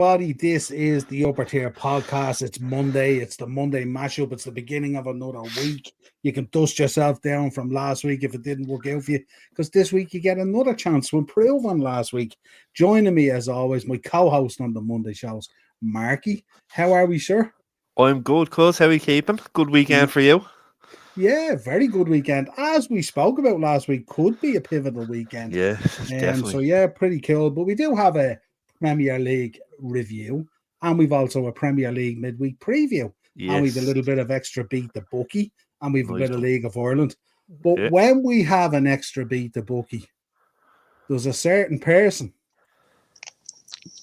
Everybody, this is the Upper Tier Podcast. It's Monday. It's the Monday mashup. It's the beginning of another week. You can dust yourself down from last week if it didn't work out for you, because this week you get another chance to improve on last week. Joining me, as always, my co-host on the Monday shows, Marky. How are we, sir? I'm good, cuz. How are you keeping? Good weekend for you? Yeah, very good weekend. As we spoke about last week, could be a pivotal weekend. Yeah, definitely. So, yeah, pretty cool. But we do have a Premier League review, and we've also a Premier League midweek preview. Yes. And we've a little bit of extra beat the bookie, and we've a bit of League of Ireland. But Yeah. when we have an extra beat the bookie, there's a certain person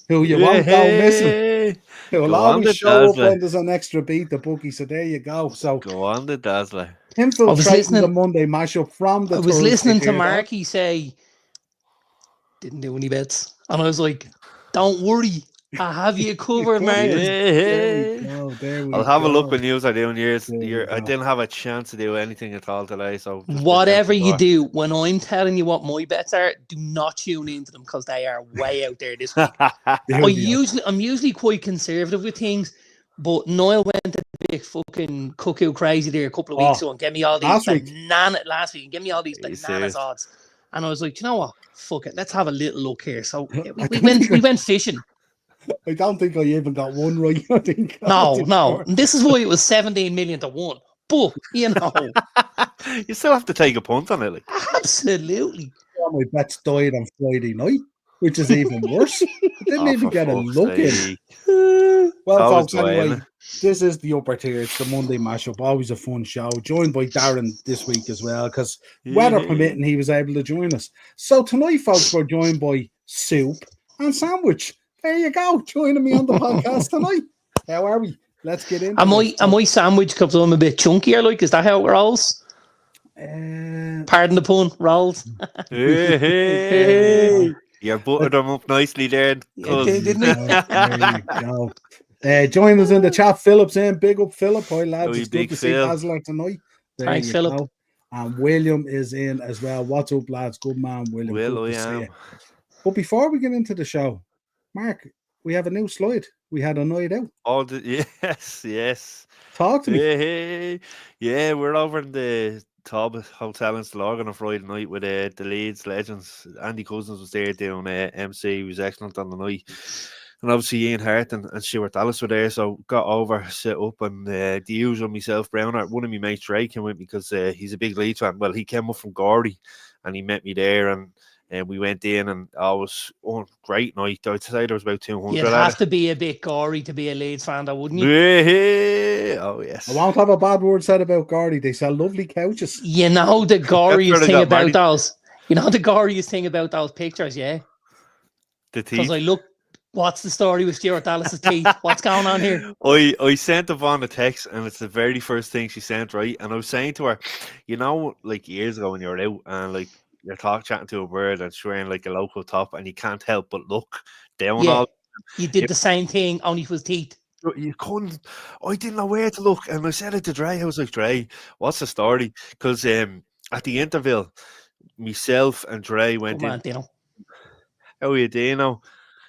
who you won't go missing. Who will always show up when there's an extra beat the bookie. So there you go. So go on the Dazzler. Infiltrating the Monday mashup from the. I was listening to Marky say, didn't do any bets, and I was like, "Don't worry, I have you covered, Marky." There we I'll have go. a look when you are doing yours. I didn't have a chance to do anything at all today, so whatever you do, when I'm telling you what my bets are, do not tune into them because they are way out there this week. I'm usually quite conservative with things, but Niall went a bit fucking cuckoo crazy there a couple of weeks ago and gave me all these last week and gave me all these bananas odds, and I was like, you know what? Fuck it, let's have a little look here. So we went fishing. I don't think I even got one right. I think no. This is why it was 17 million to 1. But you know, you still have to take a punt on it. Like. Absolutely. My bets died on Friday night, which is even worse. I didn't even get a look in. Well, folks, anyway, this is the Upper Tier. It's the Monday mashup. Always a fun show. Joined by Darren this week as well, because weather permitting, he was able to join us. So tonight, folks, we're joined by Soup and Sandwich. There you go. Joining me on the podcast tonight. How are we? Let's get into it. Am I sandwich because I'm a bit chunkier? Like, is that how it rolls? Pardon the pun, rolls. Hey. You buttered them up nicely there. Didn't there you go. Join us in the chat. Philip's in. Big up, Philip. Hi, lads. It's good to see Dazzler tonight. Thanks, Philip. Go. And William is in as well. What's up, lads? Good man, William. Good to see you. But before we get into the show, Mark, we have a new slide. We had a night out. Yes. Talk to me. Yeah, we're over in the Top Hotel in Slog on a Friday night with the Leeds legends. Andy Cousins was there doing MC. He was excellent on the night. And obviously Ian Hart and Stuart Dallas were there, so got over, set up, and the usual myself, Browner, one of my mates, Ray, came with me because he's a big Leeds fan. Well, he came up from Gordy and he met me there, and we went in, and it was a great night. I'd say there was about 200. You'd have to be a bit gory to be a Leeds fan, though, wouldn't you? Yeah. Oh, yes. I won't have a bad word said about Gordy. They sell lovely couches. You know the goriest thing about those. You know the goriest thing about those pictures, yeah? The teeth. Because I look. What's the story with Stuart Dallas's teeth? What's going on here? I sent Yvonne a text, and it's the very first thing she sent, right? And I was saying to her, you know, like years ago when you were out and like you're chatting to a bird and she's wearing like a local top, and you can't help but look down. Yeah, you did the same thing, only for his teeth. You couldn't. I didn't know where to look, and I said it to Dre. I was like, Dre, what's the story? Because at the interval, myself and Dre went in. Dino. How are you, Dino?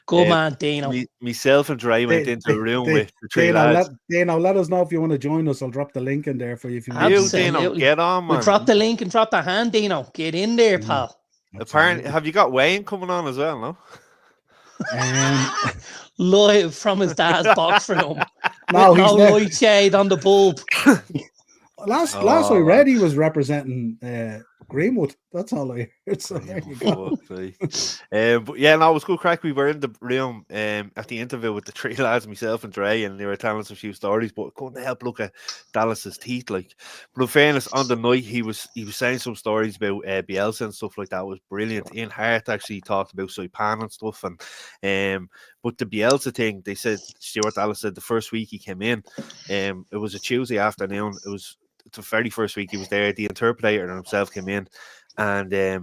Good man, Dino. Myself and Dre went into a room with the three lads. Dino, let us know if you want to join us. I'll drop the link in there for you. If you want. Dino, get on, man. We'll drop the link and drop the hand, Dino. Get in there, pal. Apparently, have you got Wayne coming on as well, no? Live from his dad's box room. No light shade on the bulb. Last I read, he was representing Greenwood. That's all I heard. So there you go. But yeah, no, it was good crack. We were in the room at the interview with the three lads, myself and Dre, and they were telling us a few stories, but I couldn't help look at Dallas's teeth. Like, but in fairness, on the night he was saying some stories about Bielsa and stuff like that. It was brilliant. Ian Hart actually talked about Saipan and stuff, and but the Bielsa thing, they said Stuart Dallas said the first week he came in, it was a Tuesday afternoon. It was the very first week he was there. The interpreter and himself came in, and they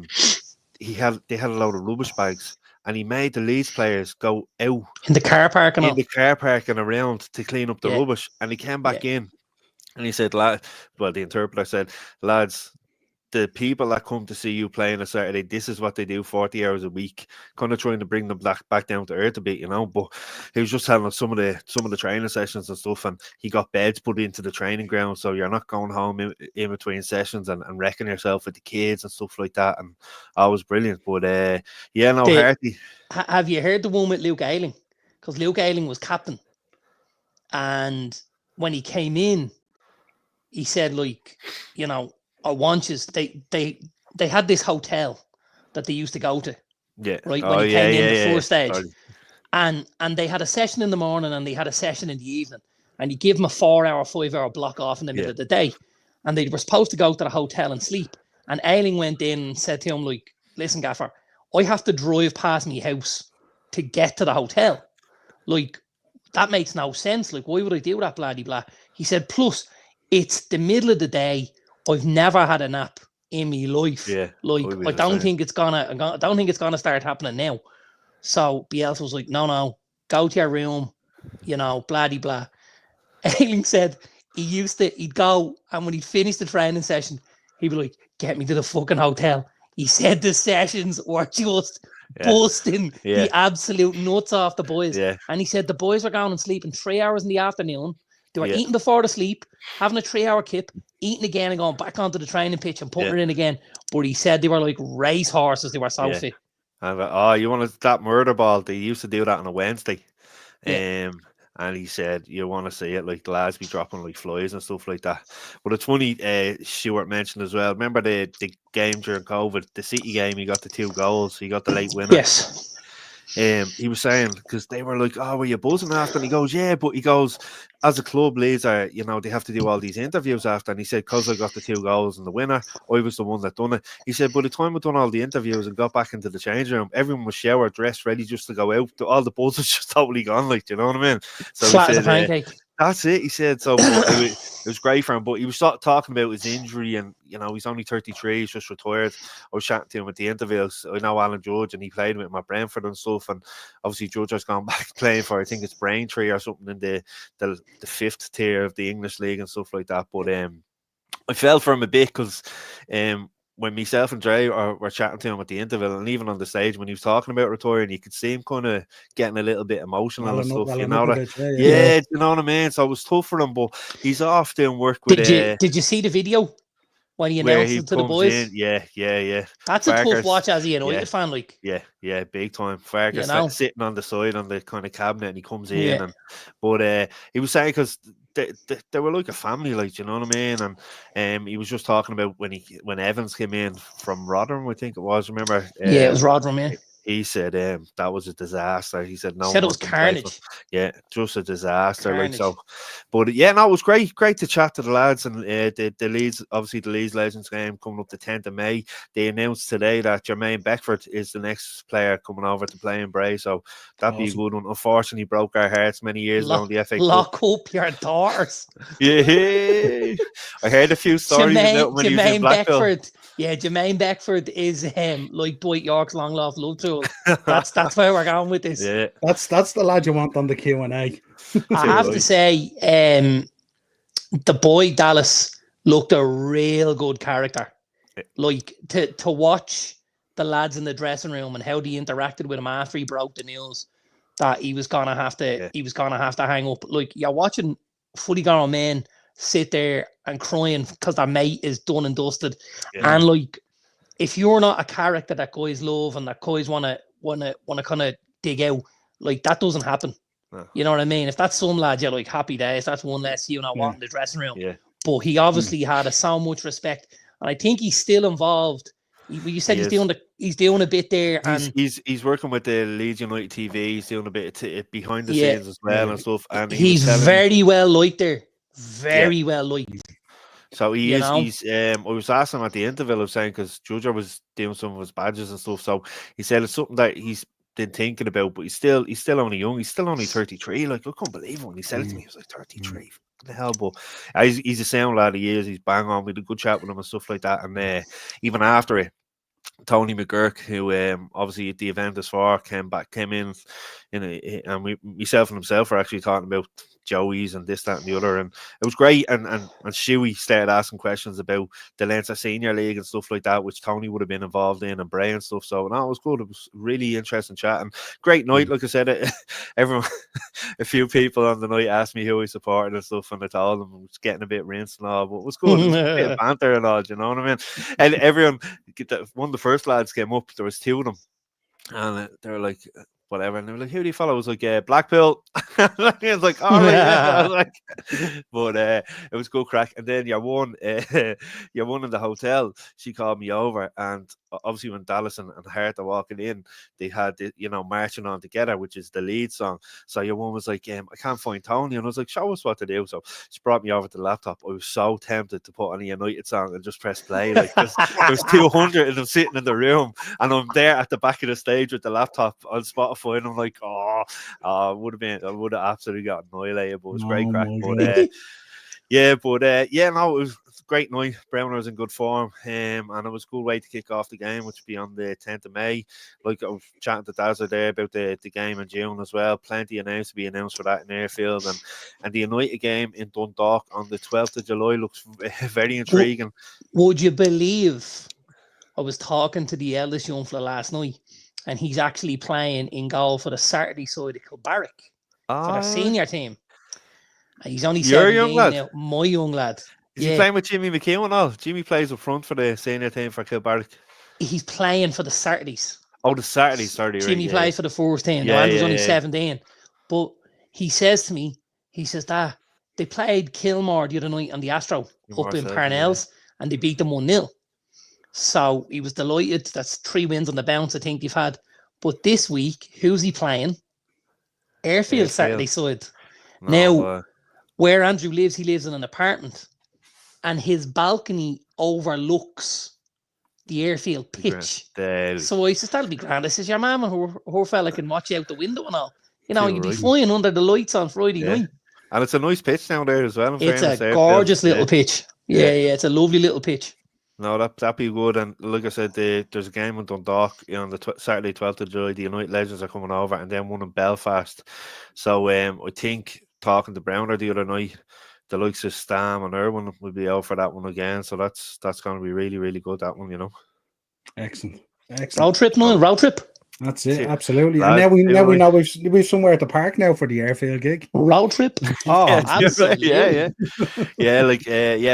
had a load of rubbish bags, and he made the Leeds players go out in the car park and around to clean up the rubbish. And he came back in, and he said, the interpreter said, lads, the people that come to see you play on a Saturday, this is what they do 40 hours a week, kind of trying to bring them back down to earth a bit, you know. But he was just telling us some of the training sessions and stuff, and he got beds put into the training ground, so you're not going home in between sessions and wrecking yourself with the kids and stuff like that. And I was brilliant. But Harty. Have you heard the one with Luke Ayling? Because Luke Ayling was captain, and when he came in, he said, like, you know, I want you. They had this hotel that they used to go to. Yeah. Right. When he came in the first stage. Sorry. And they had a session in the morning and they had a session in the evening. And he gave them a 4-hour, 5-hour block off in the middle of the day. And they were supposed to go to the hotel and sleep. And Ayling went in and said to him, like, listen, Gaffer, I have to drive past my house to get to the hotel. Like, that makes no sense. Like, why would I do that, blah, blah. He said, plus, it's the middle of the day. I've never had a nap in my life. Yeah. Like, I don't think it's gonna start happening now. So Bielsa was like, no, go to your room, you know, blah, blah. Ayling said he'd go, and when he'd finish the training session, he'd be like, get me to the fucking hotel. He said the sessions were just busting the absolute nuts off the boys. Yeah. And he said the boys were going and sleeping 3 hours in the afternoon. They were eating before the sleep, having a 3-hour kip, eating again and going back onto the training pitch and putting it in again. But he said they were like race horses. They were so fit. And you want that murder ball? They used to do that on a Wednesday. And he said, you want to see it, like the lads be dropping like flies and stuff like that. But it's funny, Stuart mentioned as well. Remember the game during COVID, the City game, he got the 2 goals. He got the late winner. Yes. He was saying, because they were like, oh, were you buzzing after? And he goes, yeah, but he goes, as a club leader, you know, they have to do all these interviews after. And he said, because I got the 2 goals and the winner, I was the one that done it. He said, by the time I done all the interviews and got back into the changing room, everyone was showered, dressed, ready just to go out. All the buzz was just totally gone, like, you know what I mean? So flat as a pancake. That's it, he said. So it was great for him, but he was talking about his injury, and you know, he's only 33, he's just retired. I was chatting to him at the interviews. I know Alan Judge, and he played with my Brentford and stuff, and obviously Judge has gone back playing for, I think it's Braintree or something in the 5th tier of the English league and stuff like that. But I fell for him a bit because when myself and Dre were chatting to him at the interval, and even on the stage when he was talking about retiring, you could see him kind of getting a little bit emotional and stuff. You know that? Yeah, you know what I mean? So it was tough for him, but he's off doing work with... Did you see the video when he announced it to the boys? In? Yeah. That's Farker's, a tough watch as a United fan, like. Yeah, big time. Farker's sitting on the side on the kind of cabinet, and he comes in. But he was saying, because they were like a family, like, you know what I mean? And he was just talking about when Evans came in from Rotherham, I think it was. Remember? It was Rotherham. Yeah. He said that was a disaster. He said no. He said it was carnage. Yeah, just a disaster. Carnage. Like so, but no, it was great to chat to the lads, and the Leeds, obviously the Leeds Legends game coming up the 10th of May. They announced today that Jermaine Beckford is the next player coming over to play in Bray, so that'd be a good one. Unfortunately, broke our hearts many years ago in the FA Cup. Lock up your daughters. Yeah, I heard a few stories about when he was in Blackpool. Beckford. Yeah, Jermaine Beckford is like Dwight York's long lost love tool. That's where we're going with this. Yeah, that's the lad you want on the Q&A. I have to say, the boy Dallas looked a real good character. Like to watch the lads in the dressing room and how they interacted with him after he broke the news that he was gonna have to hang up. Like, you're watching fully grown men sit there and crying because their mate is done and dusted. And like, if you're not a character that guys love and that guys wanna kind of dig out, like, that doesn't happen. No. You know what I mean? If that's some lad, you're like, happy days, that's one less you not want in the dressing room. Yeah. But he obviously had so much respect, and I think he's still involved. You said he's doing a bit there, and he's working with the Leeds United TV. He's doing a bit behind the scenes as well and stuff. And he's very well liked there. Very well liked. So he is. He's. I was asking him at the interval, I was saying, because Judger was doing some of his badges and stuff. So he said it's something that he's been thinking about, but he's still only young. He's still only 33. Like, I couldn't believe it when he said it to me. He was like 33. What the hell? But he's a sound lad. He is. He's bang on. We had a good chat with him and stuff like that. And even after it, Tony McGurk, who obviously at the event as far came in and myself and himself are actually talking about Joey's and this, that, and the other, and it was great. And Shuey started asking questions about the Leinster Senior League and stuff like that, which Tony would have been involved in, and Bray and stuff. So no, it was good. It was really interesting chat and great night. Like I said, everyone, a few people on the night asked me who I supported and stuff, and I told them I was getting a bit rinsed and all, but it was good. It was a bit of banter and all, you know what I mean? And everyone, one of the first lads came up. There was two of them, and they were like, whatever, and they were like, who do you follow? I was like, Blackpool. I was like, all right, yeah. I was like, but it was good crack. And then your one in the hotel, she called me over, and obviously when Dallas and Hart are walking in, they had the, Marching On Together, which is the lead song. So your one was like, I can't find Tony, and I was like, show us what to do. So she brought me over to the laptop. I was so tempted to put on a United song and just press play, like, because there's 200 of them sitting in the room, and I'm there at the back of the stage with the laptop on Spotify, and I'm like, I would have absolutely got annihilated, but it was great crack. But no, it was a great night. Browner was in good form, and it was a cool way to kick off the game, which will be on the 10th of May. Like I was chatting to Dazza there about the game in June as well. Plenty announced to be announced for that in Airfield, and the United game in Dundalk on the 12th of July looks very intriguing. Would you believe I was talking to the eldest young fella last night, and he's actually playing in goal for the Saturday side of Kilbarrack for their senior team. And he's only 17 now. My young lad. Is he playing with Jimmy McHugh and all? Jimmy plays up front for the senior team for Kilbarrack. He's playing for the Saturdays. Oh, the Saturdays, sorry. Jimmy plays for the first team. The Andrew's only 17. But he says to me, Dad, they played Kilmore the other night on the Astro up in Parnells, and they beat them 1-0. So he was delighted. That's 3 wins on the bounce, I think they've had. But this week, who's he playing? Airfield. Saturday side. Now, where Andrew lives, he lives in an apartment, and his balcony overlooks the Airfield pitch. So I says, that'll be grand. I says, your mum and her fella can watch you out the window and all. You'd be flying under the lights on Friday night. And it's a nice pitch down there as well. It's a gorgeous little pitch. Yeah, it's a lovely little pitch. No, that'd be good. And like I said, there's a game in Dundalk on the Saturday, 12th of July. The United Legends are coming over, and then one in Belfast. So I think, talking to Browner the other night, the likes of Stam and Irwin will be out for that one again. So that's going to be really, really good, that one, Excellent. Road trip, Noel, road trip. That's it, absolutely. And now we know we've somewhere at the park now for the Airfield gig. Road trip. Oh, absolutely.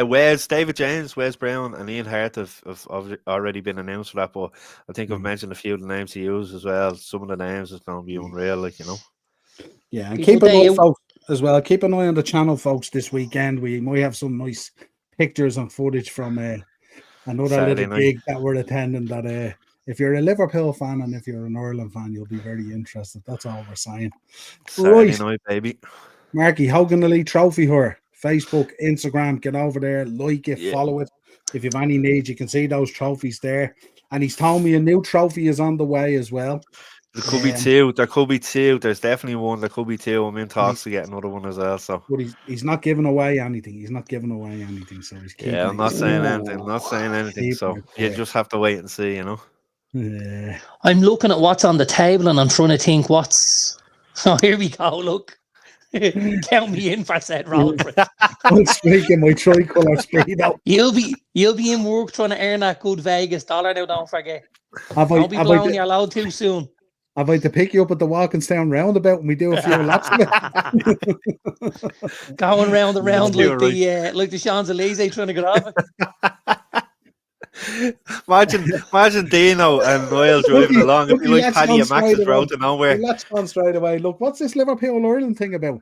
Wes, David James, Wes Brown, and Ian Hart have already been announced for that. But I think I've mentioned a few of the names to use as well. Some of the names is going to be unreal, Yeah, and keep an eye, folks, as well. Keep an eye on the channel, folks. This weekend we might have some nice pictures and footage from another Saturday little gig that we're attending. That if you're a Liverpool fan and if you're an Ireland fan, you'll be very interested. That's all we're saying. Saturday night, baby. Marky, Hogan Elite Trophy here. Facebook, Instagram, get over there, like it, follow it. If you have any needs, you can see those trophies there. And he's told me a new trophy is on the way as well. There could be two. There could be two. There's definitely one. There could be two. I'm in talks to get another one as well. So, but he's not giving away anything. So he's keeping I'm not saying anything. So you just have to wait and see. Yeah. I'm looking at what's on the table and I'm trying to think what's. Oh, here we go. Look, count me in for said roll. I'm speaking my tricolour speedo. You'll be in work trying to earn that good Vegas dollar now. Don't forget. Don't be blowing your load too soon. I'd like to pick you up at the Walkinstown roundabout and we do a few laps of it. Going round and round like the Champs-Elysees trying to get off it. Imagine Dino and Niall driving along. It'd be like Paddy and Max's road to nowhere. Let's go straight away. Look, what's this Liverpool Ireland thing about?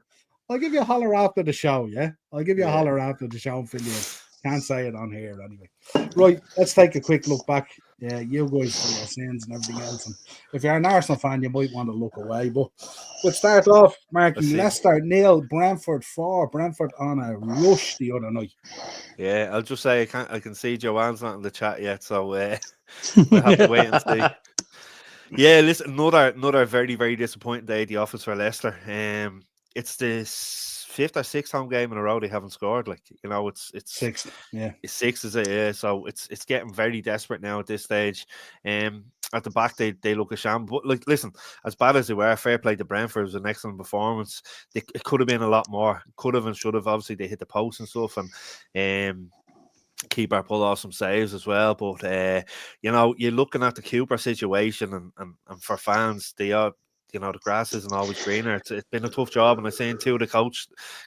I'll give you a holler after the show, yeah? I'll give you a holler after the show and fill you in. Can't say it on here anyway. Right, let's take a quick look back. Yeah, you guys for your sins and everything else. And if you're an Arsenal fan, you might want to look away. But we'll start off, Marky. Leicester 0, Brentford 4. Brentford on a rush the other night. Yeah, I'll just say I can see Joanne's not in the chat yet, so we'll have to wait and see. Yeah, listen, another very, very disappointing day at the office for Leicester. It's the 5th or 6th home game in a row they haven't scored. It's 6th. Yeah, it's 6, is it? Yeah, so it's getting very desperate now at this stage. at the back, they look a sham. But like, listen, as bad as they were, fair play to Brentford. It was an excellent performance. It could have been a lot more. Could have and should have. Obviously, they hit the post and stuff, and keeper pulled off some saves as well. But you know, you're looking at the Cooper situation, and for fans, they are. You know, the grass isn't always greener. It's been a tough job, and I seen two of the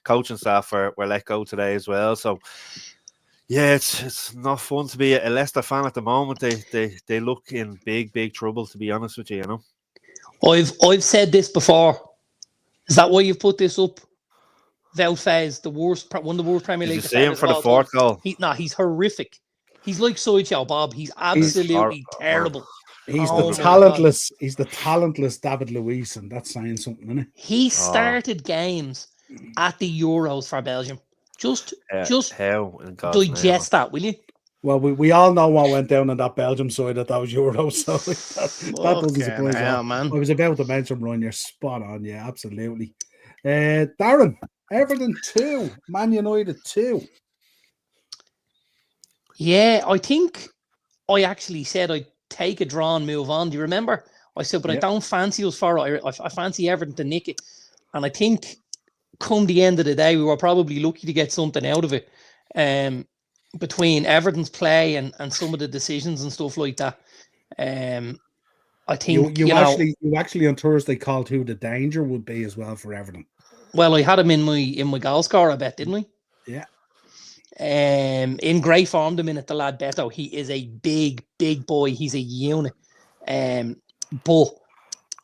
coaching staff were let go today as well. So yeah, it's not fun to be a Leicester fan at the moment. They look in big trouble, to be honest with you. You know, I've said this before. Is that why you've put this up? Wout Faes, one of the worst Premier League. Did you see him for the fourth goal? He's horrific. He's like Sideshow Bob. He's absolutely terrible. He's the talentless. God. He's the talentless David Luiz, and that's saying something, isn't it? He started games at the Euros for Belgium. Just digest that, will you? Well, we all know what went down on that Belgium side at those Euros, so that doesn't surprise me, man. I was about to mention, Ron, you're spot on. Yeah, absolutely. Darren, Everton 2, Man United 2. Yeah, I think I actually said I'd take a draw and move on. Do you remember? I said, but I don't fancy us for it. I fancy Everton to nick it. And I think come the end of the day, we were probably lucky to get something out of it. Between Everton's play and some of the decisions and stuff like that. I think you actually on Thursday called who the danger would be as well for Everton. Well, I had him in my goal scorer, I bet, didn't we? Yeah. In great form the minute the lad Beto. He is a big boy. He's a unit. But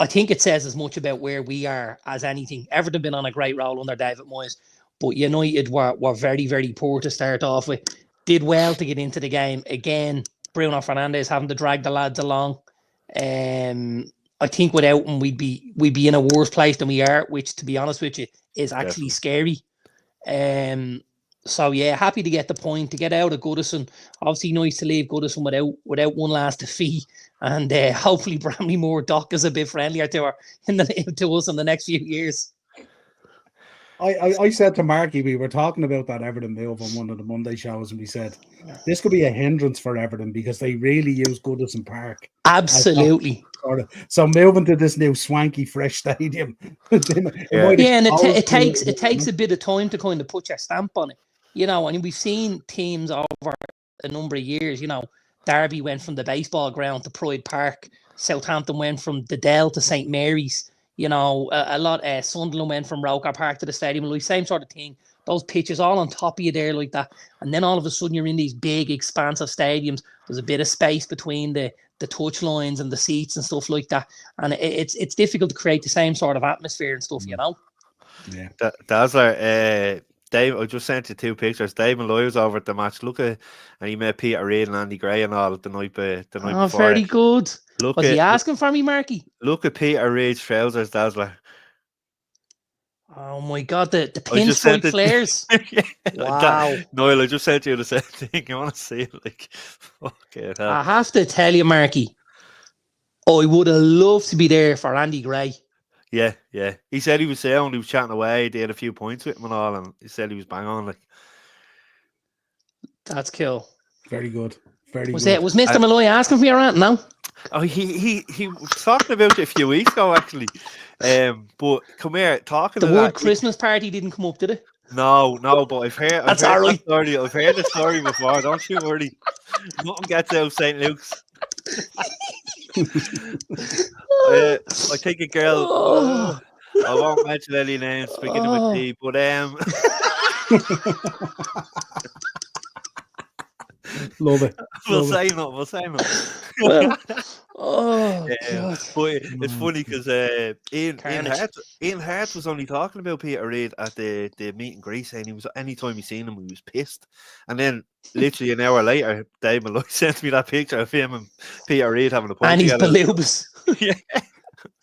I think it says as much about where we are as anything. Everton been on a great roll under David Moyes, but United were very, very poor to start off with. Did well to get into the game. Again, Bruno Fernandes having to drag the lads along. I think without him, we'd be in a worse place than we are, which, to be honest with you, is actually scary. So yeah, happy to get the point, to get out of Goodison. Obviously nice to leave Goodison without one last defeat, and hopefully Bramley-Moore Dock is a bit friendlier to us in the next few years. I said to Marky, we were talking about that Everton move on one of the Monday shows, and we said this could be a hindrance for Everton because they really use Goodison Park. Absolutely. So moving to this new swanky, fresh stadium. And it takes a bit of time to kind of put your stamp on it. You know, and we've seen teams over a number of years. You know, Derby went from the baseball ground to Pride Park. Southampton went from the Dell to St Mary's. You know, a lot. Sunderland went from Roker Park to the stadium. Like, same sort of thing. Those pitches all on top of you there like that. And then all of a sudden you're in these big, expansive stadiums. There's a bit of space between the touch lines and the seats and stuff like that. And it's difficult to create the same sort of atmosphere and stuff, you know? Yeah. Dazzler, Dave, I just sent you two pictures. Dave Malloy was over at the match. And he met Peter Reid and Andy Gray and all the night before. Oh, very good. Was he asking for me, Marky? Look at Peter Reid's trousers, Dazzler. Oh my God, the pinstripe flares. Wow. Niall, I just sent you the same thing. You want to see it? Like, okay. I have to tell you, Marky, I would have loved to be there for Andy Gray. Yeah. He said he was there and he was chatting away. They had a few points with him and all, and he said he was bang on. Like, that's cool. Very good. Was Mr. Malloy asking for your rant now? Oh, he was talking about it a few weeks ago, actually. But come here, talking the word Christmas party didn't come up, did it? No, but I've heard that's all right. I've heard the story before. Don't you worry. Nothing gets out of St. Luke's. I think a girl. I won't mention any names beginning with D, but love it. We'll say no. God. But it's funny because Ian Hart was only talking about Peter Reid at the meet and greet, saying he was anytime he seen him he was pissed. And then literally an hour later, Dave Malloy sent me that picture of him and Peter Reid having a pint. And he's balloons. Yeah,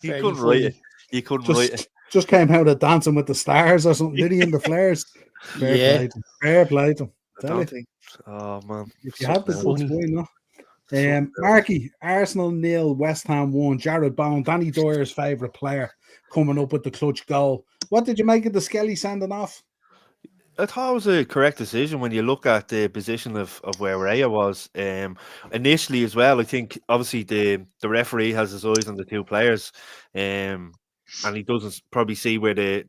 he couldn't write it. He couldn't write it. Just came out of Dancing with the Stars or something. Did he in the flares? Fair play to him. Oh man, if you have the goods, why not? Marky, Arsenal 0, West Ham 1. Jared Bowen, Danny Doyer's favourite player, coming up with the clutch goal. What did you make of the Skelly sending off? I thought it was a correct decision when you look at the position of where Raya was. Initially as well, I think obviously the referee has his eyes on the two players, and he doesn't probably see where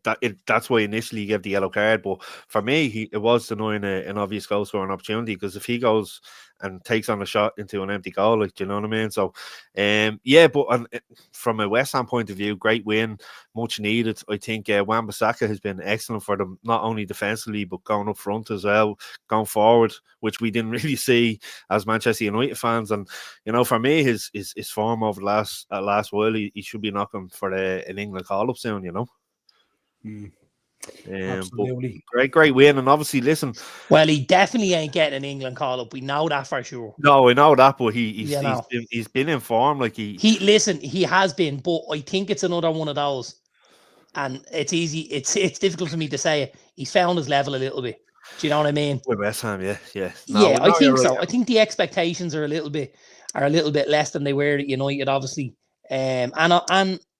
that's why initially he gave the yellow card. But for me, it was denying an obvious goal scoring opportunity, because if he goes and takes on a shot into an empty goal, like, do you know what I mean? So, yeah, but from a West Ham point of view, great win, much needed. I think Wan-Bissaka has been excellent for them, not only defensively but going up front as well, going forward, which we didn't really see as Manchester United fans. And for me, his form over the last while, he should be knocking for an England call up soon. Absolutely. Great win, and obviously, listen. Well, he definitely ain't getting an England call up. We know that for sure. No, I know that, but he's been in form. Like he has been, but I think it's another one of those, and it's easy. It's difficult for me to say it. He's found his level a little bit. Do you know what I mean? With West Ham, yeah. No, yeah, I think so. Right. I think the expectations are a little bit less than they were at United, obviously. And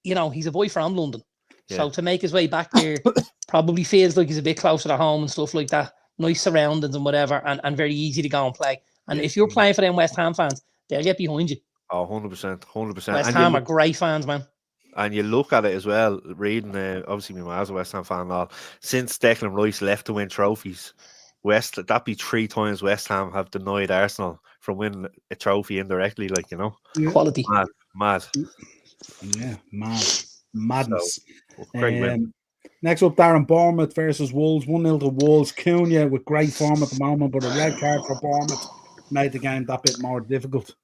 he's a boy from London, so to make his way back there probably feels like he's a bit closer to home and stuff like that. Nice surroundings and whatever, and very easy to go and play. And if you're playing for them West Ham fans, they'll get behind you. Oh, 100%. West Ham are great fans, man. And you look at it as well, reading, obviously my mom's a West Ham fan and all, since Declan Rice left to win trophies, that'd be 3 times West Ham have denied Arsenal from winning a trophy indirectly, Quality. Mad. Yeah, madness. So, great win. Next up, Darren, Bournemouth versus Wolves. 1-0 to Wolves. Cunha with great form at the moment, but a red card for Bournemouth made the game that bit more difficult.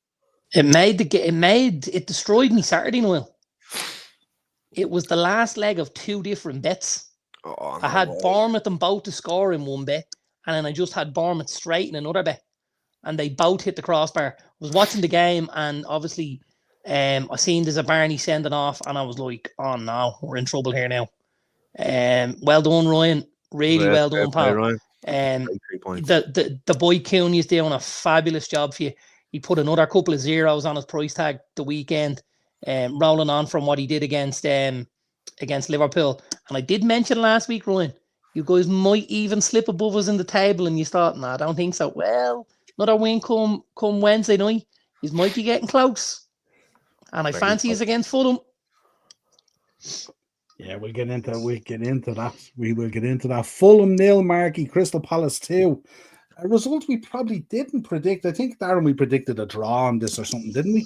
It destroyed me Saturday, Noel. It was the last leg of 2 different bets. Oh, no I had Bournemouth and both to score in one bet, and then I just had Bournemouth straight in another bet, and they both hit the crossbar. I was watching the game, and obviously, I seen there's a Barney sending off, and I was like, "Oh no, we're in trouble here now." Well done, Ryan. Really well done, pal. Ryan. The boy Cunha is doing a fabulous job for you. He put another couple of zeros on his price tag the weekend, rolling on from what he did against Liverpool. And I did mention last week, Ryan, you guys might even slip above us in the table, and you thought, "No, I don't think so." Well, another win come Wednesday night. You might be getting close, and I fancy us against Fulham. Yeah, we'll get into that. We will get into that. Fulham 0, Marky, Crystal Palace 2. A result we probably didn't predict. I think, Darren, we predicted a draw on this or something, didn't we?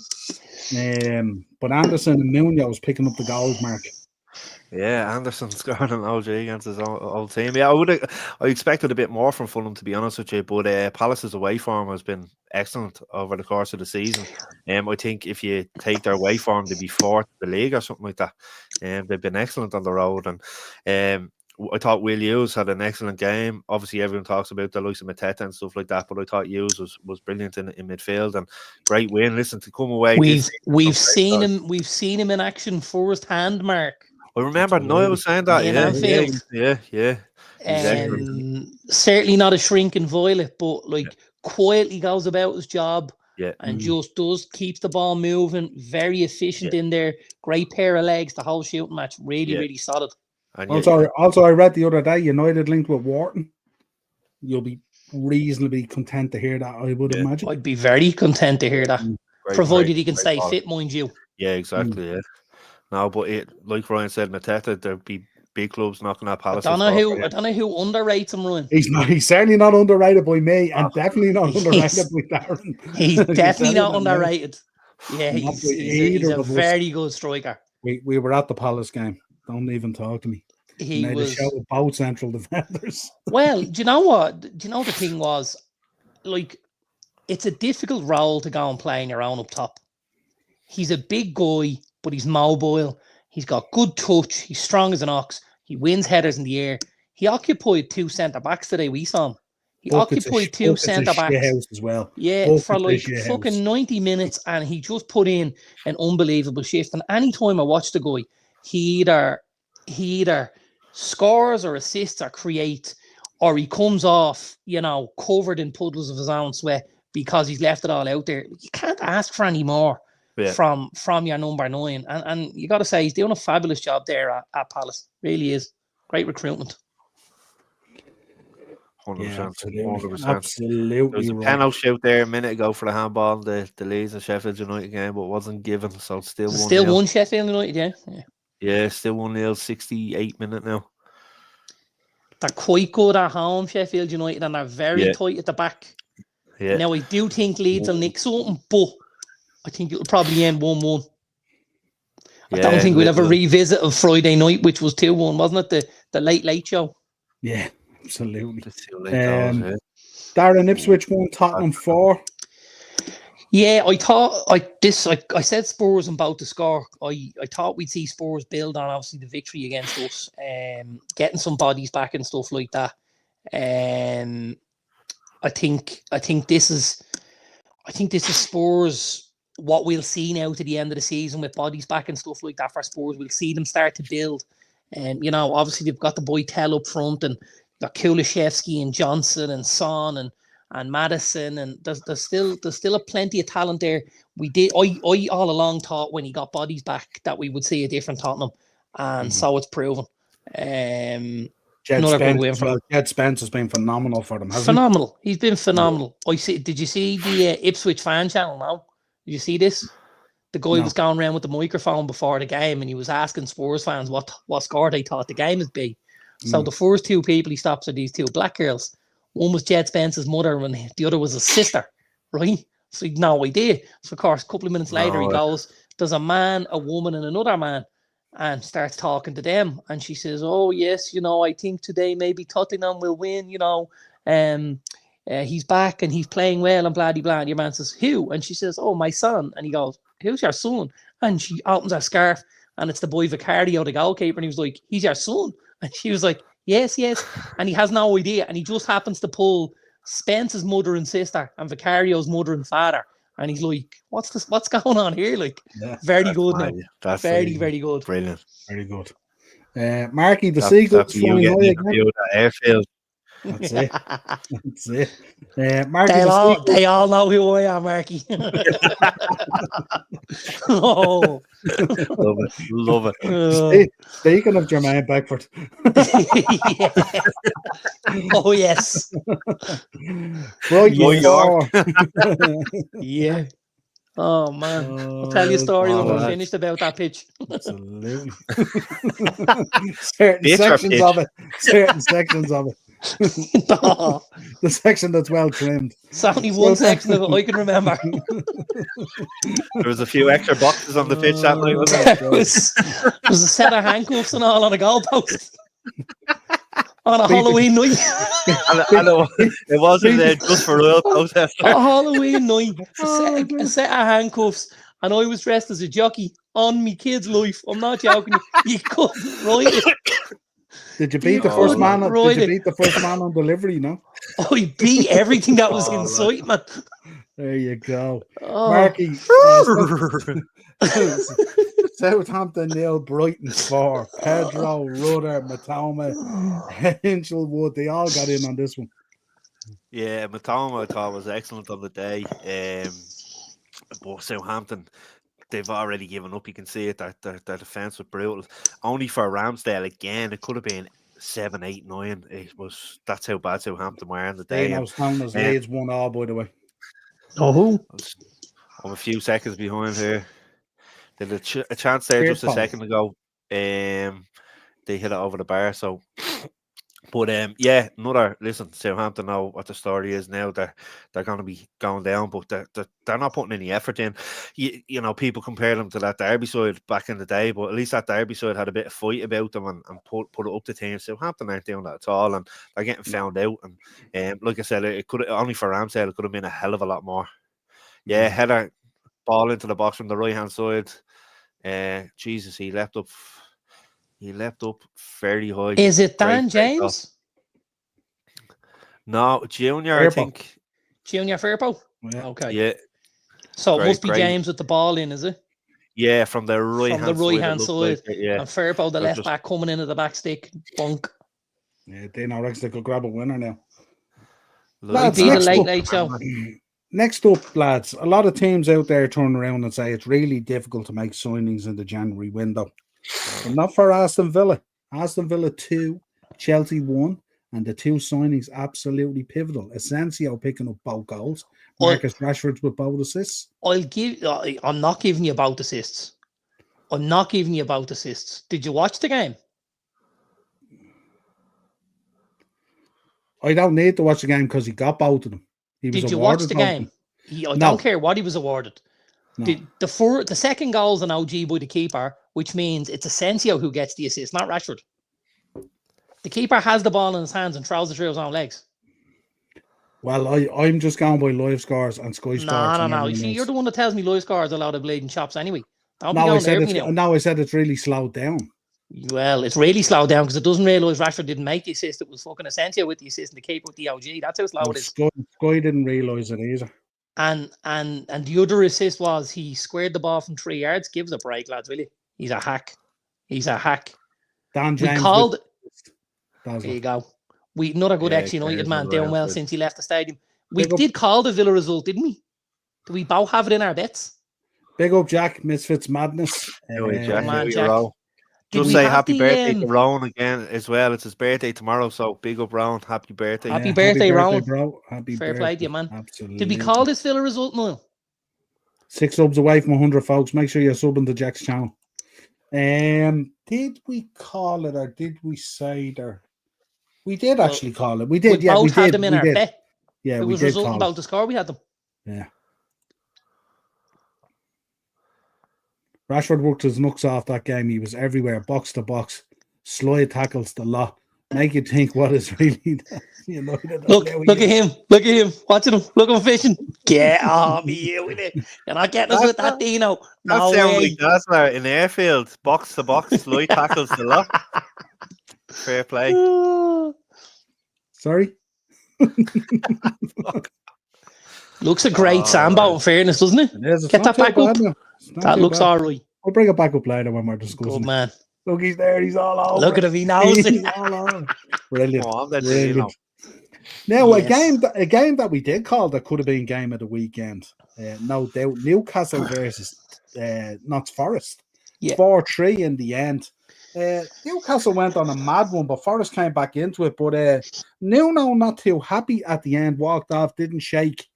But Anderson and Munoz picking up the goals, Mark. Yeah, Anderson scoring an OG against his old team. Yeah, I expected a bit more from Fulham, to be honest with you, but Palace's away form has been excellent over the course of the season. I think if you take their away form, they'd be 4th in the league or something like that. They've been excellent on the road, and I thought Will Hughes had an excellent game. Obviously, everyone talks about the likes of Mateta and stuff like that, but I thought Hughes was brilliant in midfield, and great win. Listen, to come away, we've seen him in action firsthand, Mark. I remember Niall was saying that. Yeah. Certainly not a shrinking violet, but quietly goes about his job. Yeah. And just keeps the ball moving. Very efficient in there. Great pair of legs. The whole shooting match really solid. And also, I read the other day United linked with Wharton. You'll be reasonably content to hear that, I would imagine. I'd be very content to hear that, provided he can stay fit, mind you. Yeah, exactly. Yeah. No, but like Ryan said, Mateta, there'd be big clubs knocking at Palace. I don't know who underrates him, Ryan. He's certainly not underrated by me, and definitely not underrated by Darren. He's definitely not underrated. Yeah, he's a very good striker. We were at the Palace game. Don't even talk to me. He made a show with both central defenders. Well, do you know what? Do you know the thing was, it's a difficult role to go and play on your own up top. He's a big guy, but he's mobile. He's got good touch. He's strong as an ox. He wins headers in the air. He occupied 2 centre-backs today. We saw him. He occupied 2 centre-backs as well. Yeah, for fucking 90 minutes, and he just put in an unbelievable shift. And any time I watch the guy, he either scores or assists or creates, or he comes off, covered in puddles of his own sweat because he's left it all out there. You can't ask for any more from your number 9. And you got to say, he's doing a fabulous job there at Palace. Really is. Great recruitment. 100%. Absolutely. 100%. There was a Right. penalty shout there a minute ago for the handball, the Leeds and Sheffield United game, but it wasn't given, so it's still 1-0. Still one Sheffield United, Yeah, still 1-0, 68 minute now. They're quite good at home, Sheffield United, and they're very tight at the back. Yeah. Now, I do think Leeds will nick something, but I think it'll probably end 1-1. I don't think we'll ever revisit of Friday night, which was 2-1, wasn't it? The late show. Yeah, absolutely. Darren, Ipswich 1, Tottenham 4. Yeah, I thought I said Spurs about to score. I thought we'd see Spurs build on obviously the victory against us, getting some bodies back and stuff like that. I think this is Spurs. What we'll see now to the end of the season with bodies back and stuff like that for Spurs, we'll see them start to build. And obviously they've got the boy Tell up front, and got Kulishevsky and Johnson and Son and Madison, and there's still a plenty of talent there. I all along thought when he got bodies back that we would see a different Tottenham, and so it's proven. Jed Spence has been phenomenal for them, hasn't he? He's been phenomenal. Did you see the Ipswich fan channel now? Did you see this? The guy was going around with the microphone before the game, and he was asking Spurs fans what score they thought the game would be. So the first two people he stops are these two black girls. One was Jed Spence's mother, and the other was his sister, right? So he had no idea. So, of course, a couple of minutes later, he goes, there's a man, a woman, and another man, and starts talking to them. And she says, oh, yes, I think today maybe Tottenham will win, he's back and he's playing well and blah-de-blah. And your man says, who? And she says, oh, my son. And he goes, who's your son? And she opens her scarf, and it's the boy Vicario, the goalkeeper. And he was like, he's your son? And she was like, yes. And he has no idea. And he just happens to pull Spence's mother and sister and Vicario's mother and father. And he's like, what's going on here? Like, very good now. That's very, very good. Brilliant. Very good. Marky, the Seagulls flying high again. Airfield. That's it. That's it. Marky, they all know who I am, Marky. Oh, love it. Speaking of Jermaine Beckford. Oh yes. Right, New York. Yeah. Oh man, I'll tell you a story when we're finished about that pitch. Absolutely. Certain sections of it. No. The section that's well trimmed. It's only one section of it I can remember. There was a few extra boxes on the pitch that night, wasn't there? There was a set of handcuffs and all on a goalpost on a Halloween night. I know it wasn't just for royal protest. A Halloween night, a set of handcuffs, and I was dressed as a jockey on me kid's life. I'm not joking. You couldn't ride it. Did you beat the first man? Did you beat the first man on delivery? No. I beat everything that was in sight, man. There you go, Marky. Southampton 0, Brighton 4. Pedro, Rudder, Matoma, Hinchelwood, they all got in on this one. Yeah, Matoma I thought was excellent on the day. But Southampton, they've already given up. You can see it. Their defense was brutal. Only for Ramsdale again, it could have been 7, 8, 9. That's how bad Southampton were in the day. Leeds 1-1, by the way. Oh, I'm a few seconds behind here. They had a chance there just a second ago. They hit it over the bar. So, but Southampton know what the story is now. They're going to be going down, but they're not putting any effort in. You know, people compare them to that Derby side back in the day, but at least that Derby side had a bit of fight about them and put it up to teams. Southampton aren't doing that at all, and they're getting found out. And like I said, it could only for Ramsdale, it could have been a hell of a lot more. Yeah, header ball into the box from the right hand side. Jesus, he leapt up very high. Is it Dan James? No, Junior, Firpo. I think. Junior Firpo? Yeah. Okay. Yeah. So it must be James with the ball in, is it? Yeah, from the right hand side. Like yeah. And Firpo, the left back, coming in at the back stick. Bunk. Yeah, they know Rex, they could grab a winner now. Lads, be the late show. Next up, lads, a lot of teams out there turn around and say it's really difficult to make signings in the January window. But not for Aston Villa. Aston Villa 2, Chelsea 1, and the two signings absolutely pivotal. Asensio picking up both goals, Marcus Rashford with both assists. I'm not giving you both assists. Did you watch the game? I don't need to watch the game because he got both of them. Did you watch the game? I don't care what he was awarded. No. The second goal is an OG by the keeper, which means it's Asensio who gets the assist, not Rashford. The keeper has the ball in his hands and throws it through his own legs. Well, I'm just going by live scores and Sky Sports. No. You see, you're the one that tells me live scores are a lot of bleeding chops anyway. I said it's really slowed down. Well, it's really slowed down because it doesn't realise Rashford didn't make the assist. It was fucking Asensio with the assist and the keeper with the OG. That's how slow it is. Sky didn't realise it either. And the other assist was he squared the ball from 3 yards. Give us a break, lads, will you? He's a hack. Dan James. There you go. Another good ex-United man doing well since he left the stadium. We did call the Villa result, didn't we? Do we both have it in our bets? Big up, Jack. Misfits Madness. Jack. Just say happy birthday to Rowan again as well. It's his birthday tomorrow, so big up, Rowan. Happy birthday. Happy birthday, Rowan. Bro. Fair play to you, man. Absolutely. Did we call this Villa result, Niall? 6 subs away from 100, folks. Make sure you're subbing to Jack's channel. Did we call it or did we say there? We did actually call it. We did. We both had them in our bet. Yeah, it was resulting about the score. We had them. Yeah. Rashford worked his knucks off that game. He was everywhere, box to box, slide tackles the lot. Make you think what is really United. Look at him. Watching him. Look at him fishing. Get on me, you with it. You're not getting us with that, Dino. No way. That's like in airfield, box to box, slide tackles the lot. Fair play. Sorry. Looks a great Sambo, in fairness, doesn't it? Get that back up. That looks all right. We'll bring it back up later when we're discussing. Good man. Look, he's there. He's all over. Look at him. He knows it. Brilliant. Brilliant. Now, a game that we did call that could have been game of the weekend. No doubt. Newcastle versus Notts Forest. 4-3 in the end. Newcastle went on a mad one, but Forest came back into it. But Nuno, not too happy at the end, walked off, didn't shake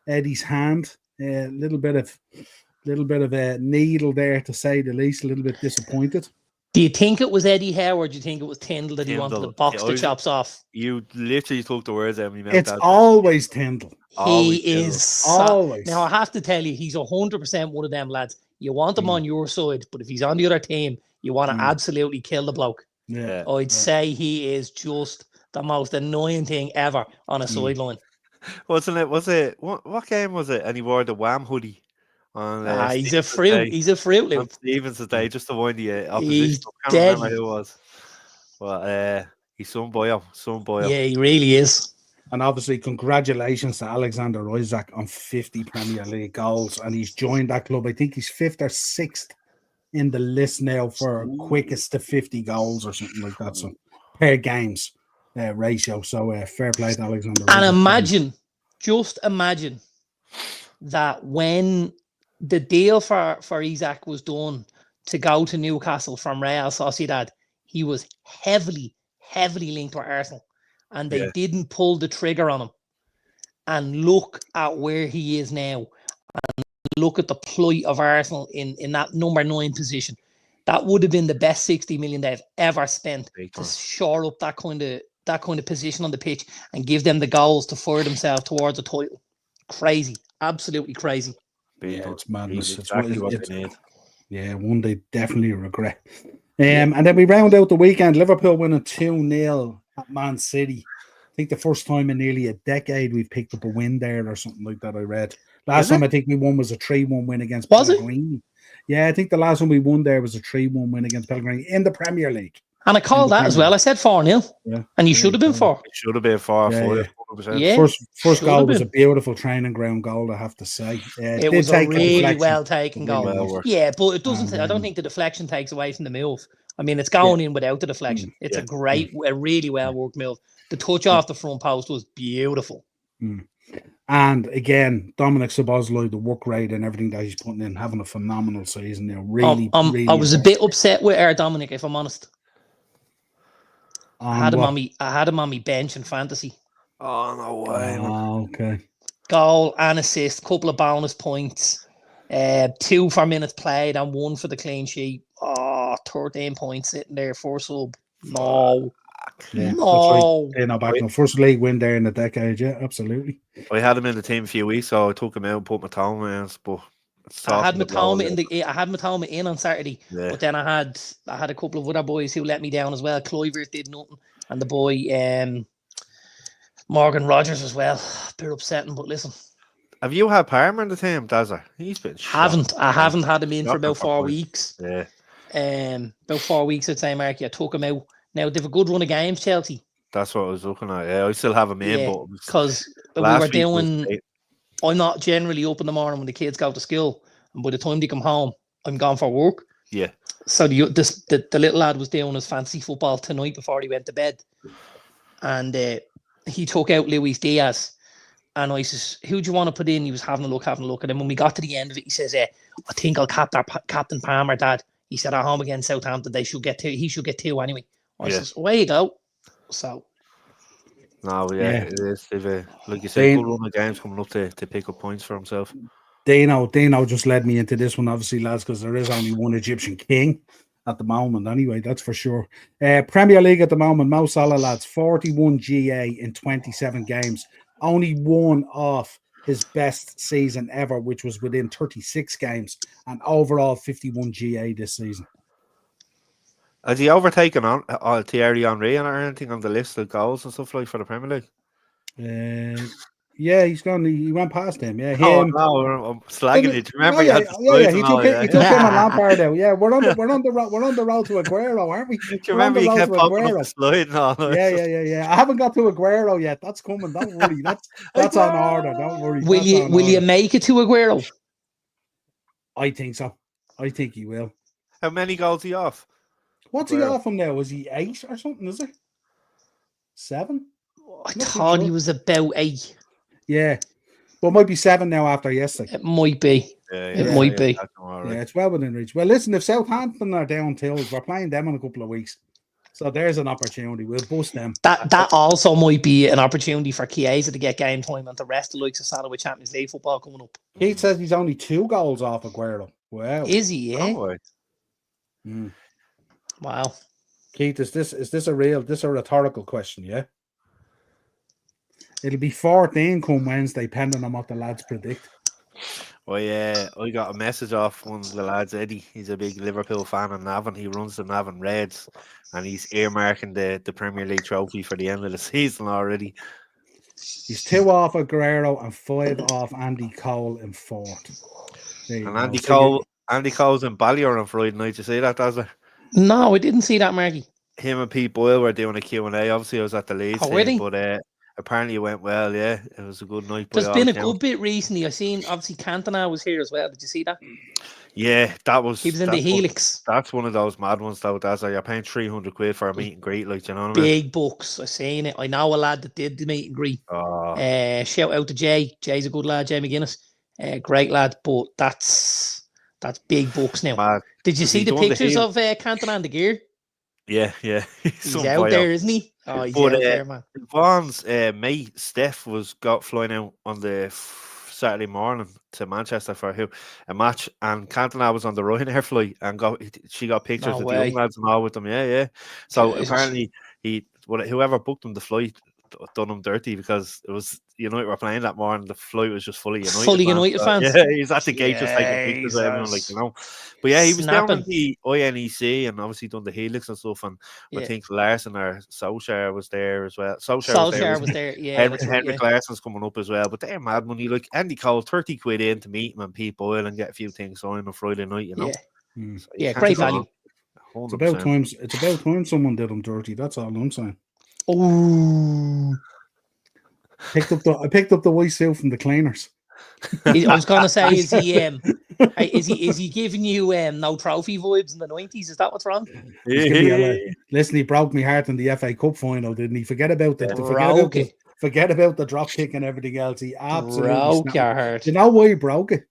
Eddie's hand. A little bit of a needle there, to say the least. A little bit disappointed. Do you think it was Eddie Howe, or do you think it was Tyndall that he wanted to box the chops off? You literally took the words out of my mouth. It's always Tyndall. He is always. Now I have to tell you, he's 100% one of them lads. You want him on your side, but if he's on the other team, you want to absolutely kill the bloke. Yeah, I'd say he is just the most annoying thing ever on a sideline. Wasn't it? Was it what game was it? And he wore the Wham hoodie. He's a fruit. He's a fruit loop. Stevens today, just to wind the opposition. He's I can't remember who it was. But he's some boy. Yeah, he really is. And obviously, congratulations to Alexander Isak on 50 Premier League goals, and he's joined that club. I think he's 5th or 6th in the list now for quickest to 50 goals or something like that. So per games ratio. So fair play to Alexander. And just imagine that when the deal for Isak was done to go to Newcastle from Real Sociedad, he was heavily linked with Arsenal, and they didn't pull the trigger on him. And look at where he is now, and look at the plight of Arsenal in that number 9 position. That would have been the best 60 million they've ever spent to shore up that kind of position on the pitch and give them the goals to fire themselves towards a title. Crazy, absolutely crazy. Yeah, it's madness. It's exactly what they need. Yeah, one they definitely regret. And then we round out the weekend. Liverpool winning 2-0 at Man City. I think the first time in nearly a decade we've picked up a win there or something like that, I read. Last time I think we won was a 3-1 win against Pellegrini. Yeah, I think the last one we won there was a 3-1 win against Pellegrini in the Premier League. And I called that as well. I said 4-0. Yeah. And you should have been 4. It should have been 4-4. Yeah. First goal was a beautiful training ground goal, I have to say. It was a really well taken goal. But it doesn't. I don't think the deflection takes away from the move. I mean, it's going in without the deflection. It's a really well worked move. The touch off the front post was beautiful. And again, Dominic Szoboszlai, the work rate and everything that he's putting in, having a phenomenal season. Really, I was a bit upset with Dominic, if I'm honest. I had him on me bench in fantasy. Oh, no way. Okay. Goal and assist, couple of bonus points, 2 for minutes played and 1 for the clean sheet. 13 points sitting there for sub. No. Yeah, no. That's right. Back in the first league win there in a decade. Yeah, absolutely. I had him in the team a few weeks, so I took him out and put Matoma in, but I had Matoma in on Saturday, but then I had a couple of other boys who let me down as well. Cloyvert did nothing, and the boy Morgan Rogers as well. Bit upsetting, but listen. Have you had Palmer in the team, Dazza? He's been I haven't had him in for about 4 weeks. Yeah. About 4 weeks, I'd say, Mark. I took him out. Now they've a good run of games, Chelsea. That's what I was looking at. Yeah, I still have him in, but because we were doing. I'm not generally up in the morning when the kids go to school, and by the time they come home, I'm gone for work. Yeah. So the little lad was doing his fantasy football tonight before he went to bed, and he took out Luis Diaz, and I says, "Who do you want to put in?" He was having a look, and then when we got to the end of it, he says, "I think I'll Captain Palmer, Dad." He said, "At home against Southampton, he should get 2 anyway." I says, "Away you go." So. No, it is. Like you said, good run of games coming up to pick up points for himself. Dino just led me into this one, obviously, lads, because there is only one Egyptian king at the moment. Anyway, that's for sure. Premier League at the moment, Mo Salah, lads, 41 GA in 27 games. Only one off his best season ever, which was within 36 games, and overall 51 GA this season. Has he overtaken on Thierry Henry or anything on the list of goals and stuff like for the Premier League? Yeah, he's gone. He went past him. Yeah, him. No, I'm slagging you. Do you remember? He took him and Lampard out. Yeah, we're on the road to Aguero, aren't we? Do you remember he kept popping up the slide? Yeah. I haven't got to Aguero yet. That's coming. Don't worry. That's on order. Don't worry. Will you make it to Aguero? I think so. I think he will. How many goals he off? What's he off him now? Is he 8 or something? Is it 7? I thought he was about 8. Yeah, well, it might be 7 now after yesterday. It might be. It might be. Yeah, it's well within reach. Well, listen, if Southampton are down tills, we're playing them in a couple of weeks, so there's an opportunity. We'll bust them. That also might be an opportunity for Chiesa to get game time and the rest of the likes of Salah with Champions League football coming up. Keith says he's only 2 goals off Aguero. Wow, is he? Yeah. Wow. Keith, is this a rhetorical question? Yeah. It'll be 14 come Wednesday, depending on what the lads predict. Well, yeah, I got a message off one of the lads, Eddie. He's a big Liverpool fan of Navan. He runs the Navan Reds, and he's earmarking the Premier League trophy for the end of the season already. He's 2 off Aguero and 5 off Andy Cole in 4th. And Andy Cole's in Ballyer on Friday night. You see that, Dazza? No, I didn't see that, Marky. Him and Pete Boyle were doing a Q&A. Obviously, I was at the Leeds team, but apparently it went well. Yeah, it was a good night. There's been a good bit recently. I seen obviously Cantona was here as well. Did you see that? Yeah, he was in the Helix. That's one of those mad ones though. That's like you're paying £300 for a meet and greet, like, you know what I mean? Big bucks. I seen it. I know a lad that did the meet and greet. Shout out to Jay. Jay's a good lad. Jay McGuinness, great lad. But that's big bucks now. Mad. Did you see the pictures of Cantona and the gear? Yeah. He's out there, isn't he? Oh, he's out there, man. Vaughan's mate, Steph, got flying out on the Saturday morning to Manchester for a match, and Cantona was on the Ryanair flight, and she got pictures of the young lads and all with them. Yeah. So apparently whoever booked him the flight done him dirty, because it was United were playing that morning. The flight was just fully United fans. Yeah, he's at the gate just taking pictures of everyone, like, you know. But yeah, he was down in the INEC and obviously done the Helix and stuff. And I think Larson or Solskjaer was there as well. Solskjaer was there. Yeah, Henrik Larsson's coming up as well. But they're mad money. Like Andy Cole, £30 in to meet him and Pete Boyle and get a few things on Friday night. You know. Yeah, so great value. It's about time. It's about time someone did him dirty. That's all I'm saying. Oh, I picked up the white suit from the cleaners. I was gonna say, is he giving you no trophy vibes in the 90s? Is that what's wrong? Listen, he broke my heart in the FA Cup final, didn't he? Forget about the drop kick and everything else. He absolutely broke your heart. You know why he broke it?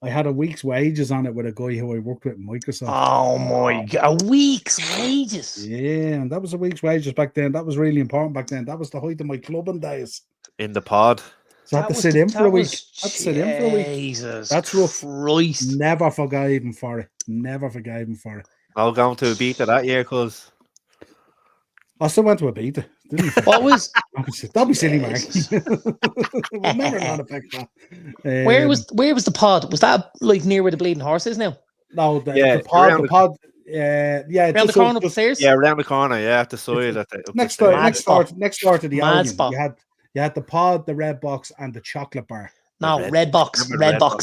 I had a week's wages on it with a guy who I worked with in Microsoft. Oh my God, a week's wages. Yeah, and that was a week's wages back then. That was really important back then. That was the height of my clubbing days. In the pod. So I had to sit in for a week. Jesus, that's rough. Christ. Never forgave him for it. I'll go to a beat of that year, cuz. I still went to a beta. Didn't he? What was? Don't be silly, Mark. We'll never not affect that. Where was the pod? Was that like near where the Bleeding Horse is now? No, the pod. Yeah, around the corner upstairs. Yeah, around the corner. Yeah, at the side. Next door to the Mad Albion. spot. You had the pod, the red box, and the chocolate bar. No, red box.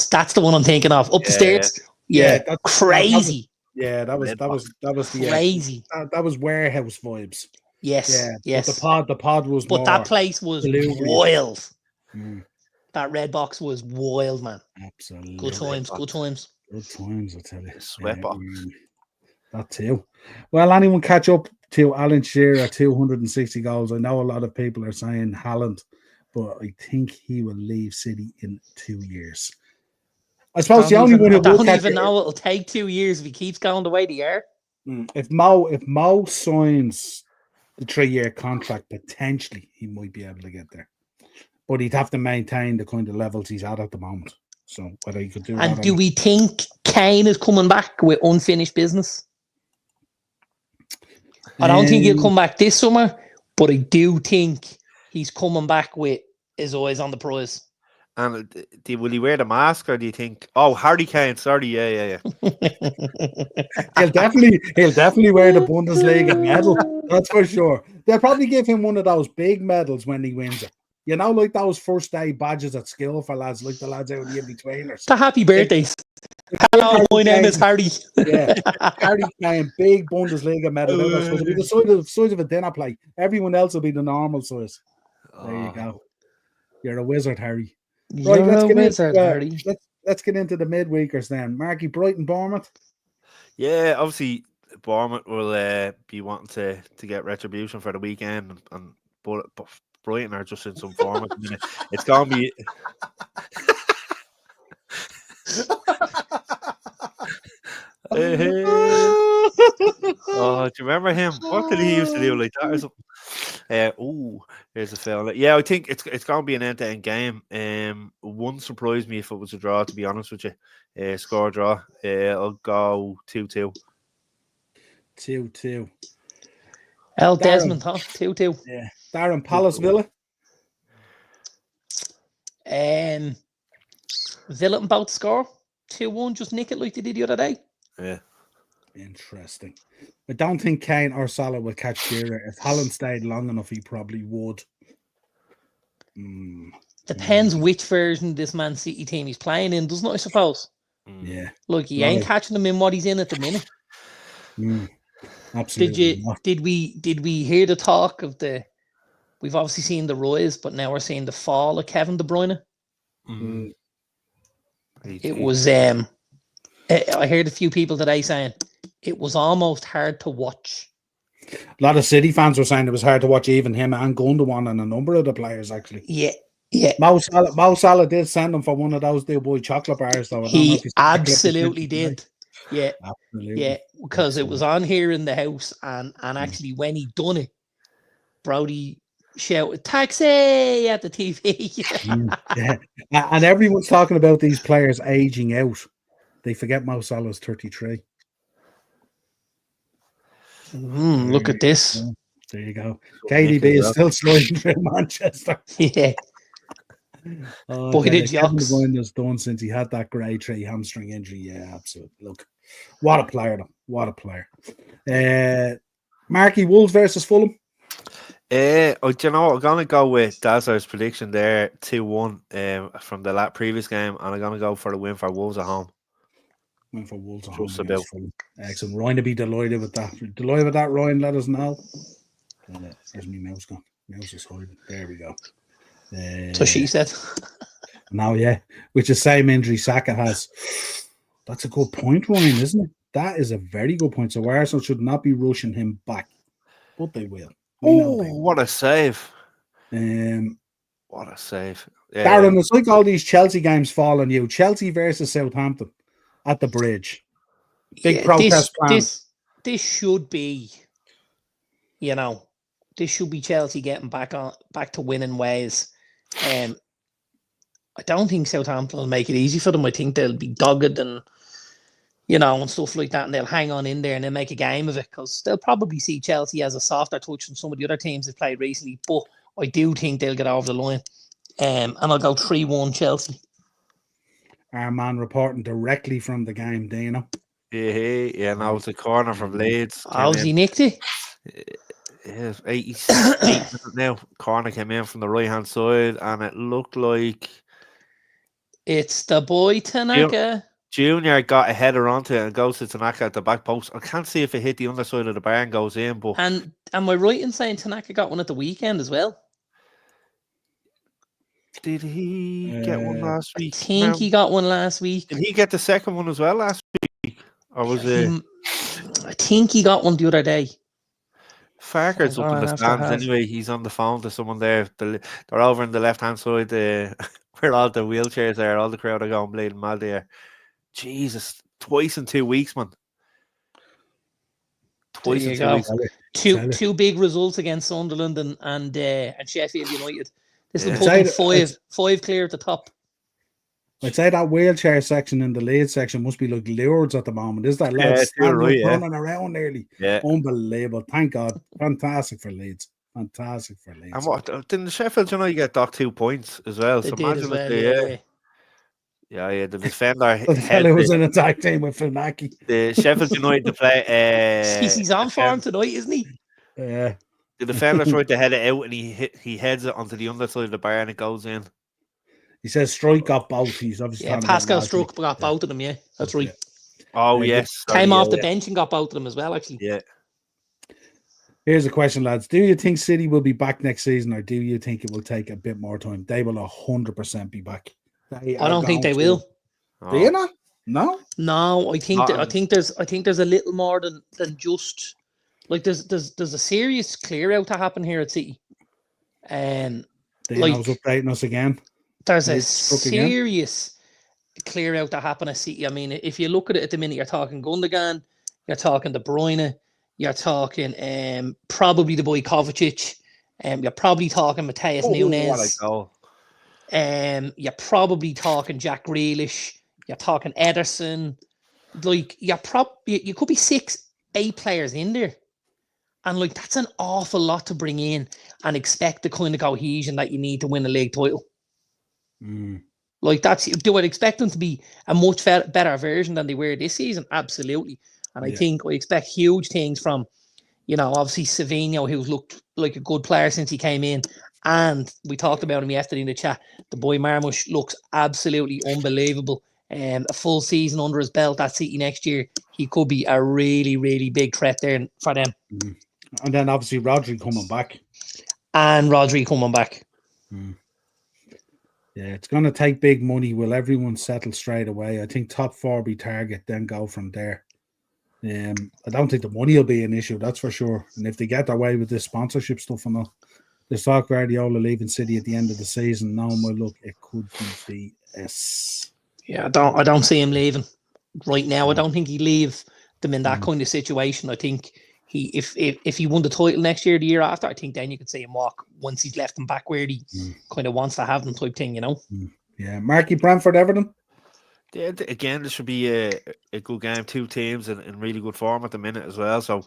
That's the one I'm thinking of. Up the stairs. Yeah, that's crazy. That was the crazy. That was warehouse vibes. Yes. But the pod was. But that place was wild. That red box was wild, man. Absolutely. Good times. Good times, I tell you. Sweat box. That too. Well, anyone catch up to Alan Shearer 260 goals? I know a lot of people are saying Haaland, but I think he will leave City in 2 years. I suppose the only one who will don't even know it'll take 2 years if he keeps going the way they are. If Mo signs the 3-year contract, potentially he might be able to get there, but he'd have to maintain the kind of levels he's at the moment. So whether he could do that. And do we think Kane is coming back with unfinished business? I don't think he'll come back this summer, but I do think he's coming back with his eyes on the prize. And will he wear the mask, or do you think? Oh, Harry Kane. Sorry, yeah. he'll definitely wear the Bundesliga medal. That's for sure. They'll probably give him one of those big medals when he wins it. You know, like those first day badges at school for lads, like the lads out in the in-betweeners. The happy birthdays. Hello, my name is Harry. Yeah, Harry Kane, big Bundesliga medal. It'll be the size of a dinner plate. Everyone else will be the normal size. There you go. You're a wizard, Harry. Right, let's get into the midweekers then. Marky, Brighton, Bournemouth. Yeah, obviously Bournemouth will be wanting to get retribution for the weekend, but Brighton are just in some form at the minute. It's gonna be. Oh, do you remember him? What did he used to do like that or something? There's a foul. Yeah, I think it's gonna be an end-to-end game. Wouldn't surprise me if it was a draw, to be honest with you. Score draw. I'll go 2-2. 2-2. Desmond, huh? 2-2. Yeah. Darren, Palace, Villa. Villa about to score 2-1. Just nick it like they did the other day. Yeah. Interesting. I don't think Kane or Salah will catch Shearer. If Haaland stayed long enough, he probably would. Depends which version of this Man City team he's playing in, doesn't it, I suppose? Yeah. Look, he ain't catching them in what he's in at the minute. Absolutely. Did we hear the talk of the? We've obviously seen the rise, but now we're seeing the fall of Kevin De Bruyne. It was I heard a few people today saying it was almost hard to watch. A lot of City fans were saying it was hard to watch, even him and Gundogan and a number of the players actually. Yeah. Mo Salah did send him for one of those dear boy chocolate bars though. He absolutely did. Yeah. Absolutely. Yeah, because it was on here in the house and actually when he done it, Brody shouted taxi at the TV. Yeah. And everyone's talking about these players aging out. They forget Mo Salah's 33. Look at this. There you go. KDB is still sliding through Manchester. Yeah. Boy, did Jocks. Kevin De Bruyne has done since he had that grade 3 hamstring injury. Yeah, absolutely. Look, what a player, though. What a player. Marky, Wolves versus Fulham. I'm gonna go with Dazer's prediction there, 2-1 from the previous game, and I'm gonna go for the win for Wolves at home. Win for Wolves at home. Excellent. Ryan to be delighted with that. Delighted with that, Ryan. Let us know. Where's my mouse gone? Mouse is hiding. There we go. So she said. Now, yeah, which is the same injury Saka has. That's a good point, Ryan, isn't it? That is a very good point. So Arsenal should not be rushing him back, but they will. Oh, what a save! What What a save. Darren, it's like all these Chelsea games fall on you. Chelsea versus Southampton at the Bridge. Big protest plan. This should be, this should be Chelsea getting back to winning ways. I don't think Southampton will make it easy for them. I think they'll be dogged and and stuff like that, and they'll hang on in there and they'll make a game of it because they'll probably see Chelsea as a softer touch than some of the other teams they've played recently. But I do think they'll get over the line. And I'll go 3-1 Chelsea. Our man reporting directly from the game, Dino. Yeah, now it's a corner from Leeds. How's he nicked it? Yeah, 88 now. Corner came in from the right-hand side, and it looked like it's the boy Tanaka. Junior got a header onto it and goes to Tanaka at the back post. I can't see if it hit the underside of the bar and goes in, but and am I right in saying Tanaka got one at the weekend as well? Did he get one last week? I think he got one last week. Did he get the second one as well last week? Or was it? I think he got one the other day. Farker's up in the stands anyway. He's on the phone to someone there. They're over in the left-hand side where all the wheelchairs are. All the crowd are going bleeding mad there. Jesus, twice in 2 weeks, man. Twice in 2 weeks. Two big results against Sunderland and Sheffield United. This will put them five clear at the top. I'd say that wheelchair section in the Leeds section must be like Lourdes at the moment. Is that lads running around nearly? Yeah. Unbelievable. Thank God. Fantastic for Leeds. And what didn't the Sheffield United get docked 2 points as well? They so did imagine as well, the defender. It was an attack team with Funaki. The Sheffield United play. He's on form tonight, isn't he? Yeah. The defender tried to head it out and he heads it onto the underside of the bar and it goes in. He says Strike got both. He's obviously Pascal Struck got both of them. Yeah, that's right. Oh yes, came off the bench and got both of them as well. Actually, yeah. Here's a question, lads. Do you think City will be back next season, or do you think it will take a bit more time? They will 100% be back. I don't think they will. Do you not? No. No, I think there's a little more than just like there's a serious clear out to happen here at City. Dino's updating us again. There's a serious clear out to happen at City. I mean, if you look at it at the minute, you're talking Gundogan, you're talking De Bruyne, you're talking probably the boy Kovacic, you're probably talking Mateus Nunes. You're probably talking Jack Grealish, you're talking Ederson. Like you could be 6-8 players in there. And like that's an awful lot to bring in and expect the kind of cohesion that you need to win a league title. Like do I expect them to be a much better version than they were this season? Absolutely. And I think I expect huge things from, obviously Savinho, who's looked like a good player since he came in. And we talked about him yesterday in the chat. The boy Marmoush looks absolutely unbelievable. A full season under his belt at City next year, he could be a really, really big threat there for them. And then obviously Rodri coming back. Yeah, it's going to take big money. Will everyone settle straight away? I think top 4 be target, then go from there. I don't think the money will be an issue, that's for sure. And if they get their way with this sponsorship stuff and all, there's talk Guardiola leaving City at the end of the season. Now, it could be BS. Yeah, I don't see him leaving right now. I don't think he'd leave them in that kind of situation. I think if he won the title next year, the year after, I think then you could see him walk once he's left them back where he kind of wants to have them type thing, Yeah, Marky, Brentford, Everton. Yeah, again, this should be a good game. 2 teams in really good form at the minute as well. So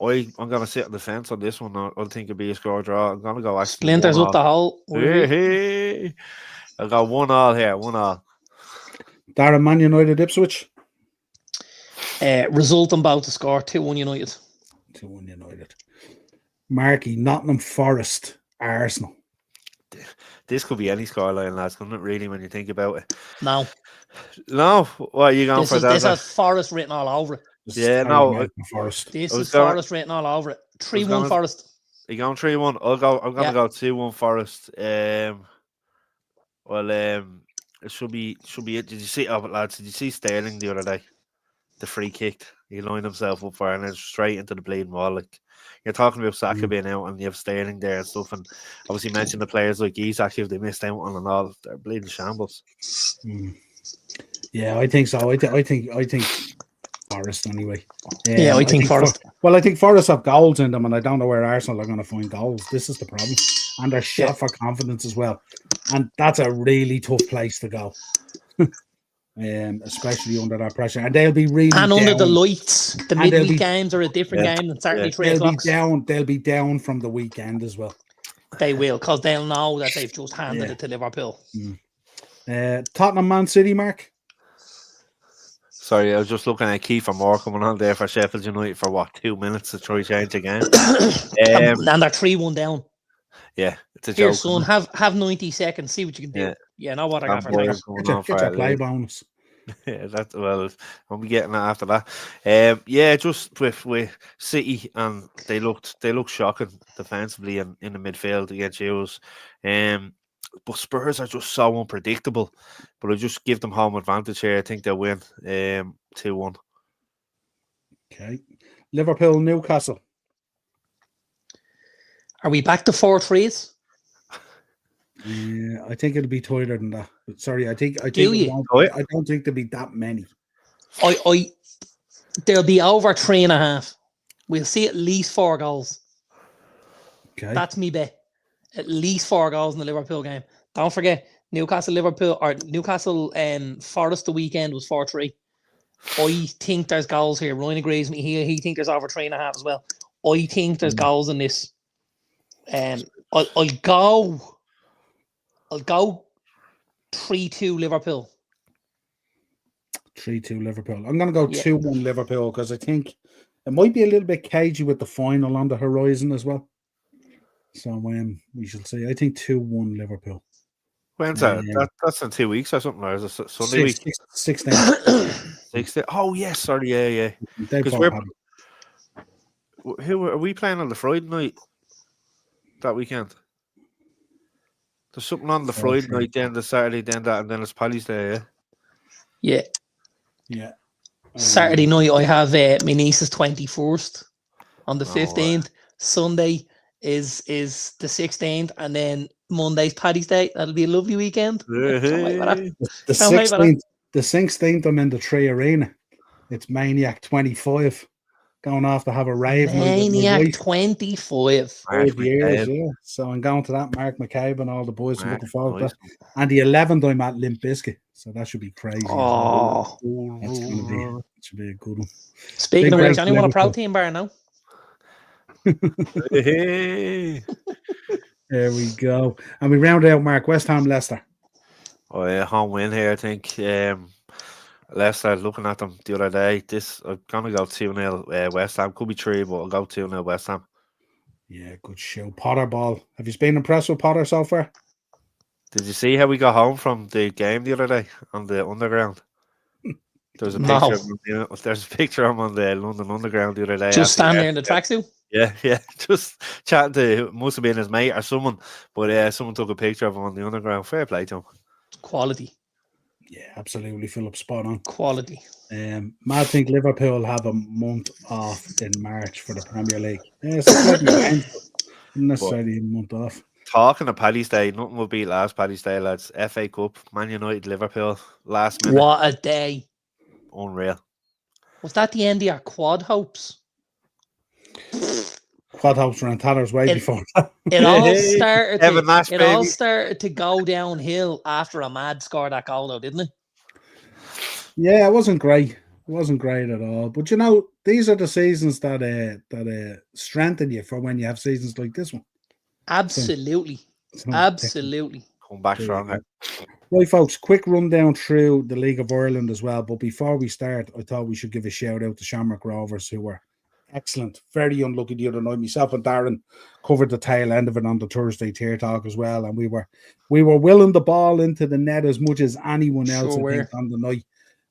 I'm going to sit on the fence on this one. I think it'll be a score draw. I'm going to go actually Splinters up the hole. Hey. I'll go 1-1 here. 1-1. Darren, Man United, Ipswich. Result I'm about to score 2-1 United. 2-1 United. Marky, Nottingham Forest, Arsenal. This could be any scoreline, lads, couldn't it, really, when you think about it? No. What are you going for? This has Forest written all over it. Yeah, no. Forest. This is Forest written all over it. 3-1 Forest. Are you going 3-1? I'm going to go 2-1 Forest. It should be it. Did you see, lads, did you see Sterling the other day? The free kick. he lined himself up for, and then straight into the bleeding wall. Like you're talking about Saka being out, and you have Sterling there and stuff, and obviously mentioned the players like Isak if they missed out on and all, they're bleeding shambles. Yeah, I think so. I think Forest anyway. Yeah, I think Forest. I think Forest have goals in them, and I don't know where Arsenal are going to find goals. This is the problem, and they're shot for confidence as well, and that's a really tough place to go. Especially under that pressure, and they'll be really and down. Under the lights. The midweek games are a different game than Saturday 3 o'clock. They'll be down from the weekend as well. They will, because they'll know that they've just handed it to Liverpool. Tottenham, Man City, Mark. Sorry, I was just looking at Kiefer Moore coming on there for Sheffield United for 2 minutes to try change again. And they're 3-1 down. Yeah, it's a Here, joke. son, have 90 seconds, see what you can do. Yeah, know what I got for Get your play bonus. Yeah, I'll be getting that after that. Just with City, and they look shocking defensively and in the midfield against Euros. But Spurs are just so unpredictable. But I just give them home advantage here. I think they'll win 2-1. Okay. Liverpool, Newcastle. Are we back to 4-3s? Yeah, I think it'll be tighter than that. Sorry, I don't think there'll be that many. There'll be over 3.5. We'll see at least 4 goals. Okay. That's me bet. At least 4 goals in the Liverpool game. Don't forget, Newcastle Forest the weekend was 4-3. I think there's goals here. Ryan agrees with me here. He thinks there's over 3.5 as well. I think there's goals in this. I'll go 3-2 Liverpool. 3-2 Liverpool. I'm going to go 2-1 Liverpool because I think it might be a little bit cagey with the final on the horizon as well. So we shall see. I think 2-1 Liverpool. When's that? That's in 2 weeks or something. Or is it Sunday week? 16. 16. Oh yes, sorry, yeah. Who are we playing on the Friday night that weekend? There's something on the Friday night, then the Saturday, then that, and then it's Paddy's Day. Yeah. Saturday night, I have my niece's 21st on the 15th. Sunday is the 16th, and then Monday's Paddy's Day. That'll be a lovely weekend. The 16th, I'm in the Tree Arena. It's Maniac 25. Going off to have a rave. Maniac 25. 5 years, yeah. So I'm going to that. Mark McCabe and all the boys are looking forward to that. And the 11th, I'm at Limp Bizkit. So that should be crazy. Oh, that's going to be a good one. Speaking of which, anyone a protein bar now? There we go. And we round out, Mark, West Ham, Leicester. Oh yeah, home win here, I think. Leicester, looking at them the other day, I'm gonna go 2-0 West Ham. Could be 3, but I'll go 2-0 West Ham. Yeah, good show. Potter ball. Have you been impressed with Potter so far? Did you see how we got home from the game the other day on the Underground? There's a picture of him on the London Underground the other day. Just standing there in the tracksuit? Yeah. Just chatting to, must have been his mate or someone, but someone took a picture of him on the Underground. Fair play to him. Quality. Yeah, absolutely, Philip. Spot on. Quality. I think Liverpool have a month off in March for the Premier League. Yeah, not necessarily a month off. Talking of Paddy's Day, nothing will beat last Paddy's Day, lads. FA Cup, Man United, Liverpool, last minute. What a day. Unreal. Was that the end of your quad hopes? Quad hopes ran Tanner's way before. It all started to go downhill after Ahmad scored that goal, though, didn't it? Yeah, it wasn't great. It wasn't great at all. But these are the seasons that strengthen you for when you have seasons like this one. Absolutely. Absolutely. Come back stronger. Right, folks, quick rundown through the League of Ireland as well. But before we start, I thought we should give a shout out to Shamrock Rovers, who were excellent. Very unlucky the other night. Myself and Darren covered the tail end of it on the Thursday Tier Talk as well. And we were willing the ball into the net as much as anyone else I think on the night.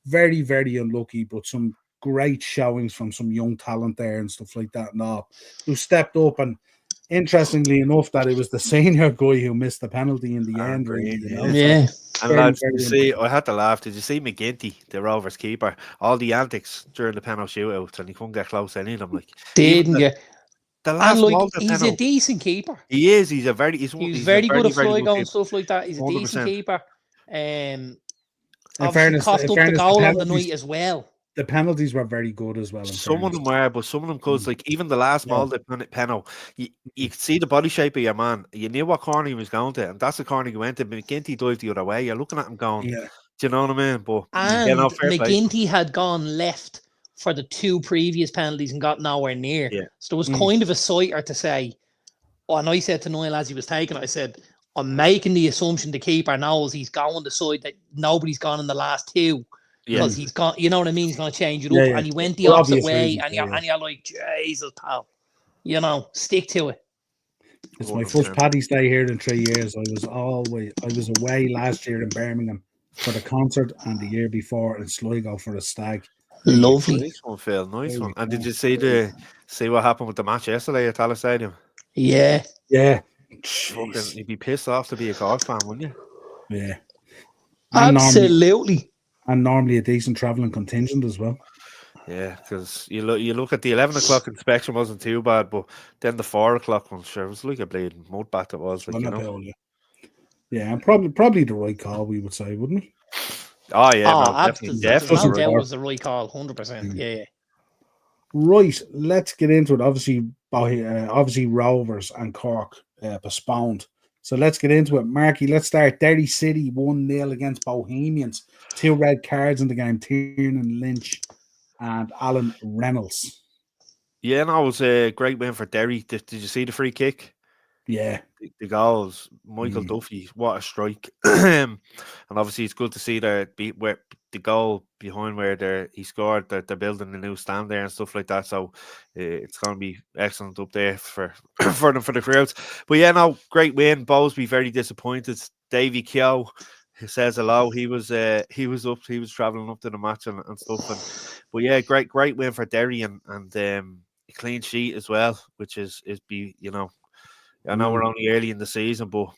Very, very unlucky, but some great showings from some young talent there and stuff like that and all, who stepped up and Interestingly enough, that it was the senior guy who missed the penalty in the end. Really, Green, you know? Yeah. And lads, you see, I had to laugh. Did you see McGinty, the Rovers keeper? All the antics during the penalty shootout, and he couldn't get close to any of them. Like, Didn't you? the And last like, Walter he's a penalty. decent keeper. He is. He's a very. He was He's very a good very, at very fly good goal keeper. and stuff like that. He's a 100%. decent keeper. In Obviously coughed up the fairness, goal on the night as well. The penalties were very good as well. Some of them were, but some of them, because like even the last Malta penalty, you could see the body shape of your man. You knew what corner he was going to, and that's the corner he went to. McGinty dived the other way. You're looking at him going, do you know what I mean? But and McGinty had gone left for the 2 previous penalties and got nowhere near. Yeah. So there was kind of a sighter to say. And I said to Niall as he was taking it, I said, I'm making the assumption the keeper knows he's going the side that nobody's gone in the last 2. Because he's gone, you know what I mean? He's going to change it up. And he went the opposite way. And you're like, Jesus, pal. You know, stick to it. It's my first Paddy's Day here in 3 years. I was away last year in Birmingham for the concert, and the year before in Sligo for a stag. Lovely. Nice one, Phil. Nice one. And did you see what happened with the match yesterday at Tallaght Stadium? Yeah. Fucking, you'd be pissed off to be a Cork fan, wouldn't you? Yeah. Absolutely. And normally a decent travelling contingent as well. Yeah, because you look at the 11 o'clock inspection wasn't too bad, but then the 4 o'clock one, sure, it was like a bleeding mudbath. It was, like, you know. Yeah, and probably the right call, we would say, wouldn't we? Oh yeah, no, definitely. That was the right call, 100%. Yeah. Right, let's get into it. Obviously, Rovers and Cork postponed. So let's get into it. Marky, let's start. Derry City 1-0 against Bohemians. 2 red cards in the game. Tiernan Lynch and Alan Reynolds. Yeah, no, it was a great win for Derry. Did you see the free kick? Yeah. The goals. Michael Duffy, what a strike. And obviously it's good to see where the goal behind where he scored, they're building a new stand there and stuff like that. So it's going to be excellent up there for for the crowds. But yeah, no, great win. Bowlesby very disappointed. Davy Keogh says hello. He was travelling up to the match and stuff. But yeah, great win for Derry and a clean sheet as well, which is you know. I know we're only early in the season, but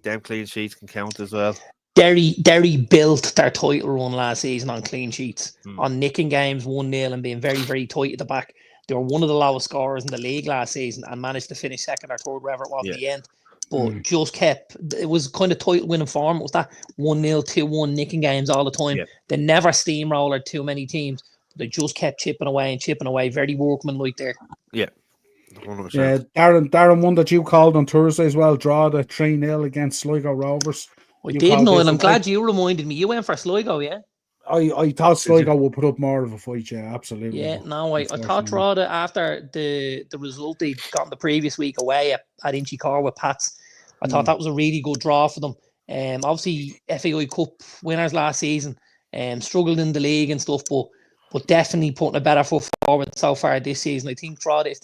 them clean sheets can count as well. Derry built their title run last season on clean sheets, on nicking games 1-0 and being very, very tight at the back. They were one of the lowest scorers in the league last season and managed to finish second or third, wherever it was at the end. But just kept, it was kind of title winning form. It was that 1-0, 2-1 nicking games all the time. Yeah. They never steamrollered too many teams. They just kept chipping away. Very workmanlike there. Yeah. 100%. Yeah, Darren, one that you called on Thursday as well, draw the 3-0 against Sligo Rovers. I did, Niall. I'm glad you reminded me. You went for Sligo, yeah? I thought Sligo would put up more of a fight, yeah, absolutely. Yeah, no, I thought Drogheda, after the result they got the previous week away at Inchicore with Pats, I thought that was a really good draw for them. Obviously, FAI Cup winners last season, struggled in the league and stuff, but definitely putting a better foot forward so far this season. I think Drogheda,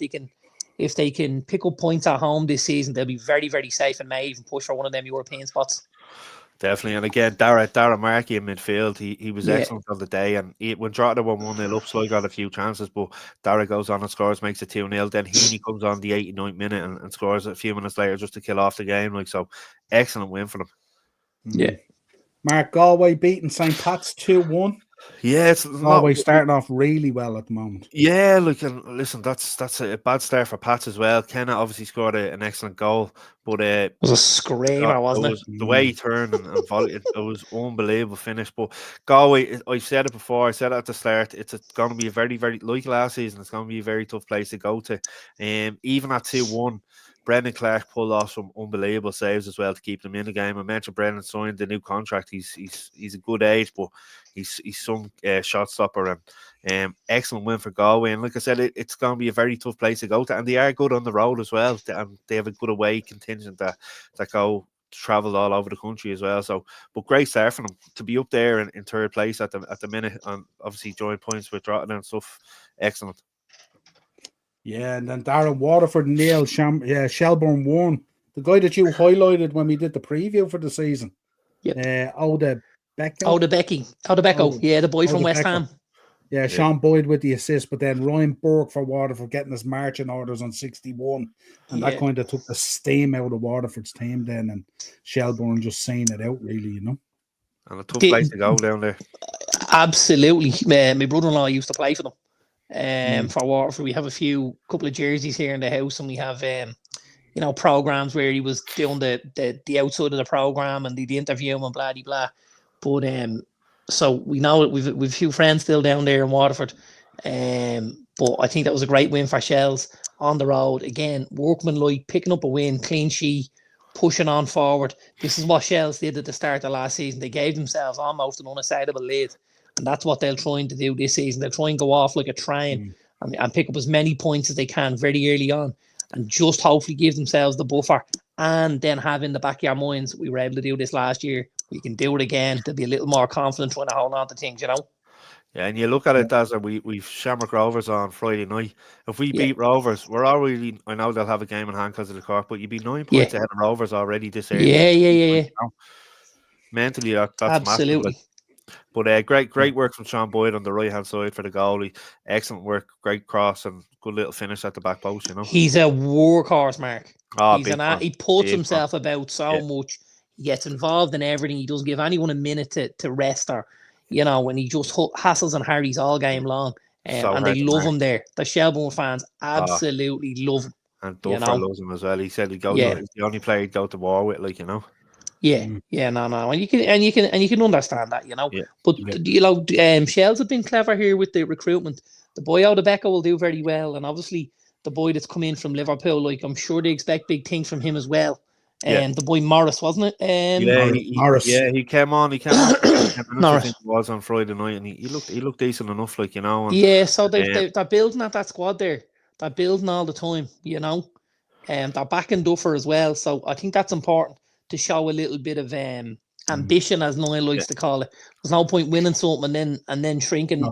if they can pick up points at home this season, they'll be very, very safe and may even push for one of them European spots. Definitely. And again, Darragh Markey in midfield, he was excellent on the day. And when Drogheda won 1-0 up, Sligo got a few chances, but Darragh goes on and scores, makes it 2-0. Then Heaney comes on the 89th minute and scores a few minutes later just to kill off the game. So excellent win for them. Yeah. Mark, Galway beating St. Pat's 2-1. Yeah, it's Galway starting off really well at the moment. Yeah, look, and listen, that's a bad start for Pats as well. Kenna obviously scored an excellent goal, but it was a screamer, wasn't it? The way he turned and volleyed, it was unbelievable finish. But Galway, I've said it before, I said it at the start, it's going to be a very, very, like last season, it's going to be a very tough place to go to. Even at 2-1, Brendan Clark pulled off some unbelievable saves as well to keep them in the game. I mentioned Brendan signed the new contract. He's a good age, but he's some shot stopper and excellent win for Galway. And like I said, it's going to be a very tough place to go to, and they are good on the road as well. And they have a good away contingent that go travel all over the country as well. So, but great start for them to be up there in third place at the minute, and obviously join points with Drogheda and stuff. Excellent. Yeah, and then Darren Waterford, Neil Shelbourne 1. The guy that you highlighted when we did the preview for the season. Yep. Oda Becco. Yeah, the boy from West Ham. Yeah, Sean Boyd with the assist, but then Ryan Burke for Waterford getting his marching orders on 61. And that kind of took the steam out of Waterford's team then, and Shelbourne just saying it out, really, And a tough place to go down there. Absolutely. My brother-in-law used to play for them. For Waterford, we have couple of jerseys here in the house, and we have programs where he was doing the outside of the program and the interview him and blah blah. But so we know we've a few friends still down there in Waterford. But I think that was a great win for Shells on the road. Again, workmanlike, picking up a win, clean sheet, pushing on forward. This is what Shells did at the start of last season. They gave themselves almost an unassailable lead. And that's what they're trying to do this season. They'll try and go off like a train and pick up as many points as they can very early on, and just hopefully give themselves the buffer, and then have in the back of your minds, we were able to do this last year, we can do it again. They'll be a little more confident trying to hold on to things, Yeah, and you look at it as we've Shamrock Rovers on Friday night. If we beat Rovers, we're already, I know they'll have a game in hand because of the Cork, but you'd be 9 points ahead of Rovers already this early. Yeah. Mentally, that's absolutely massive. But great work from Sean Boyd on the right-hand side for the goalie. Excellent work, great cross, and good little finish at the back post, He's a workhorse, Mark. He puts himself about so much. He gets involved in everything. He doesn't give anyone a minute to rest or, when he just hassles and harries all game long. And they love him there. The Shelbourne fans absolutely love him. And Duffer loves him as well. He said he's the only player he'd go to war with, no. No. And you can understand that, But Shells have been clever here with the recruitment. The boy out of Becca will do very well, and obviously the boy that's come in from Liverpool, I'm sure they expect big things from him as well. And the boy Morris, wasn't it? Morris. He came on. Morris. I think it was on Friday night, and he looked decent enough, And, so they're building at that squad there. They're building all the time, and they're backing Duffer as well. So I think that's important, to show a little bit of ambition, as Niall likes to call it. There's no point winning something and then shrinking.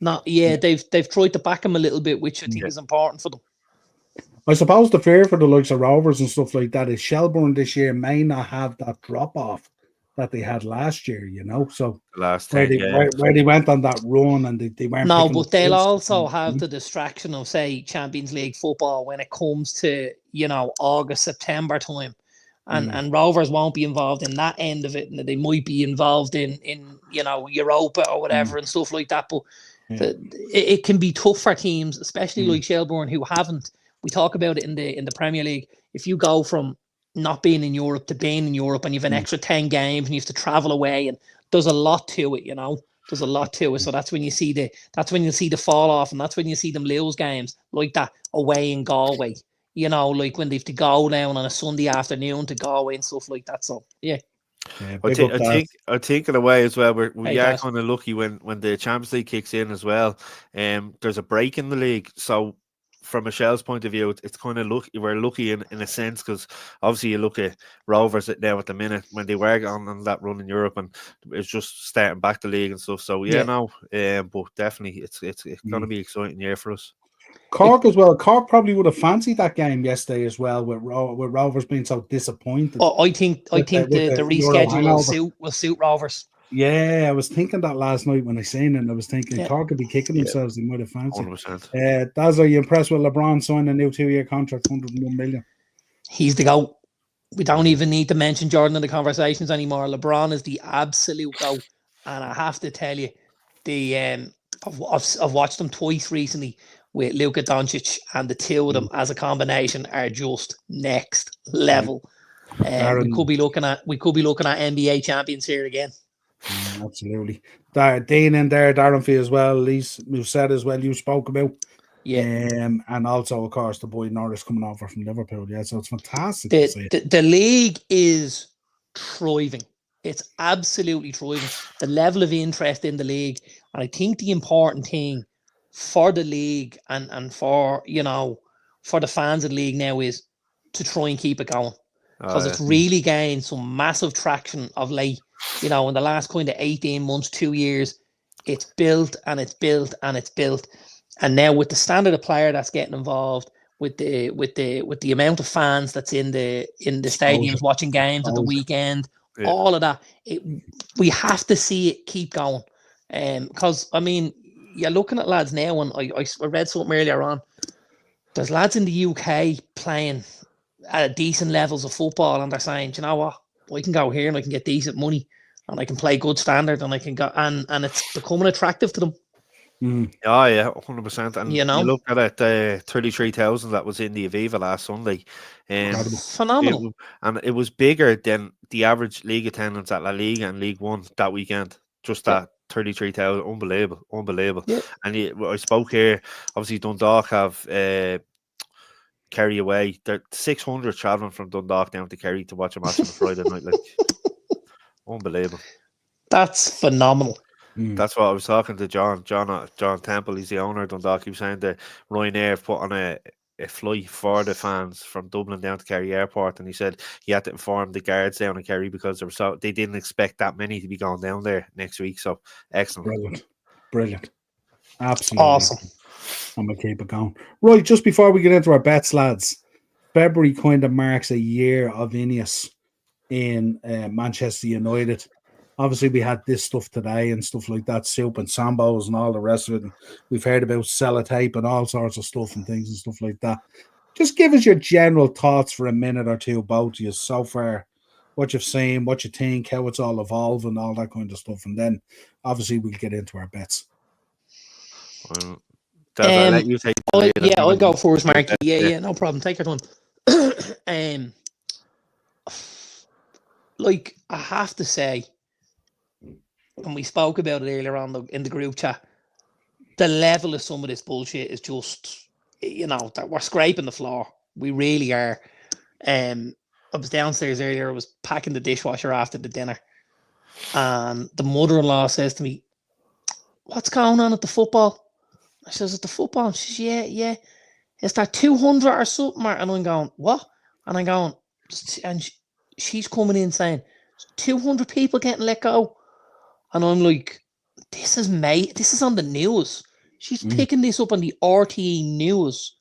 They've tried to back him a little bit, which I think is important for them. I suppose the fear for the likes of Rovers and stuff like that is Shelbourne this year may not have that drop off that they had last year, So last where they went on that run and they weren't. No, but they'll also have the distraction of, say, Champions League football when it comes to August, September time. And Rovers won't be involved in that end of it, and they might be involved in Europa or whatever and stuff like that. But it can be tough for teams, especially like Shelbourne, who haven't. We talk about it in the Premier League. If you go from not being in Europe to being in Europe, and you have an extra 10 games, and you have to travel away, and there's a lot to it. There's a lot to it. So that's when you see the fall off, and that's when you see them lose games like that away in Galway. Like when they have to go down on a Sunday afternoon to Galway and stuff like that. So, I think in a way as well, we are kind of lucky when the Champions League kicks in as well. There's a break in the league. So from a Shell's point of view, it's kind of lucky. We're lucky in a sense, because obviously you look at Rovers now at the minute when they were on that run in Europe, and it's just starting back the league and stuff. So but definitely it's going to be an exciting year for us. Cork as well. Cork probably would have fancied that game yesterday as well, with Rovers being so disappointed. I think the reschedule will suit Rovers. Yeah, I was thinking that last night when I seen it, and I was thinking Cork could be kicking themselves. They might have fancied. 100%. Daz, are you impressed with LeBron signing a new 2-year contract, 101 million? He's the GOAT. We don't even need to mention Jordan in the conversations anymore. LeBron is the absolute GOAT, and I have to tell you, I've watched them twice recently with Luka Doncic, and the two of them as a combination are just next level. We could be looking at NBA champions here again. Absolutely. Dean in there, Darren Fee as well, Lise Musette as well, you spoke about. And also, of course, the boy Norris coming over from Liverpool. So it's fantastic to see. The league is thriving. It's absolutely thriving. The level of interest in the league. And I think the important thing for the league and for the fans of the league now is to try and keep it going, because it's really gained some massive traction of late. In the last kind of 18 months, 2 years, it's built and it's built and it's built. And now with the standard of player that's getting involved, with the amount of fans that's in the stadiums watching games at the weekend, all of that, we have to see it keep going. Because you're looking at lads now, and I read something earlier on. There's lads in the UK playing at decent levels of football, and they're saying, you know what, I can go here and I can get decent money, and I can play good standard, and I can go, and it's becoming attractive to them. Oh yeah, 100%. And you look at it, 33,000 that was in the Aviva last Sunday. Phenomenal. It was bigger than the average league attendance at La Liga and League One that weekend. Just that 33,000, unbelievable. Yeah. And I spoke here. Obviously, Dundalk have Kerry away. They're 600 traveling from Dundalk down to Kerry to watch a match on a Friday night. Like, unbelievable. That's phenomenal. That's what I was talking to John Temple. He's the owner of Dundalk. He was saying that Ryanair have put on a flight for the fans from Dublin down to Kerry Airport, and he said he had to inform the guards down in Kerry because they didn't expect that many to be going down there next week. So excellent, brilliant, absolutely awesome. I'm gonna keep it going. Right, just before we get into our bets, lads, February kind of marks a year of Ineos in Manchester United. Obviously, we had this stuff today and stuff like that, soup and sambos and all the rest of it. And we've heard about sellotape and all sorts of stuff and things and stuff like that. Just give us your general thoughts for a minute or two about you so far, what you've seen, what you think, how it's all evolving, all that kind of stuff. And then, obviously, we'll get into our bets. I'll let you take the lead. Yeah, I'll go first, Marky. Yeah, no problem. Take your time. Like, I have to say, and we spoke about it earlier on in the group chat, the level of some of this bullshit is just, that we're scraping the floor. We really are. I was downstairs earlier, I was packing the dishwasher after the dinner, and the mother-in-law says to me, "What's going on at the football?" I says, "At the football?" And she says, yeah. Is that 200 or something? And I'm going, what? And I'm going, and she's coming in saying, 200 people getting let go. And I'm like, this is on the news. She's picking this up on the RTE news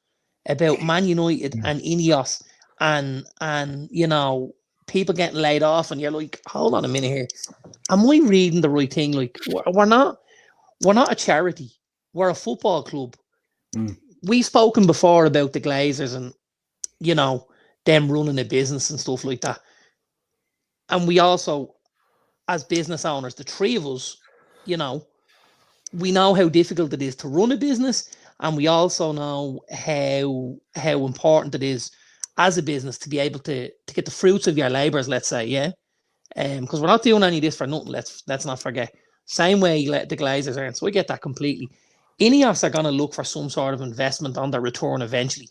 about Man United and Ineos and people getting laid off, and you're like, hold on a minute here. Am I reading the right thing? Like, we're not a charity. We're a football club. We've spoken before about the Glazers and, them running a business and stuff like that. And we also, as business owners, the three of us, we know how difficult it is to run a business, and we also know how important it is as a business to be able to get the fruits of your labours, let's say, yeah? Because we're not doing any of this for nothing, let's not forget. Same way the Glazers are, so I get that completely. Ineos are going to look for some sort of investment on their return eventually.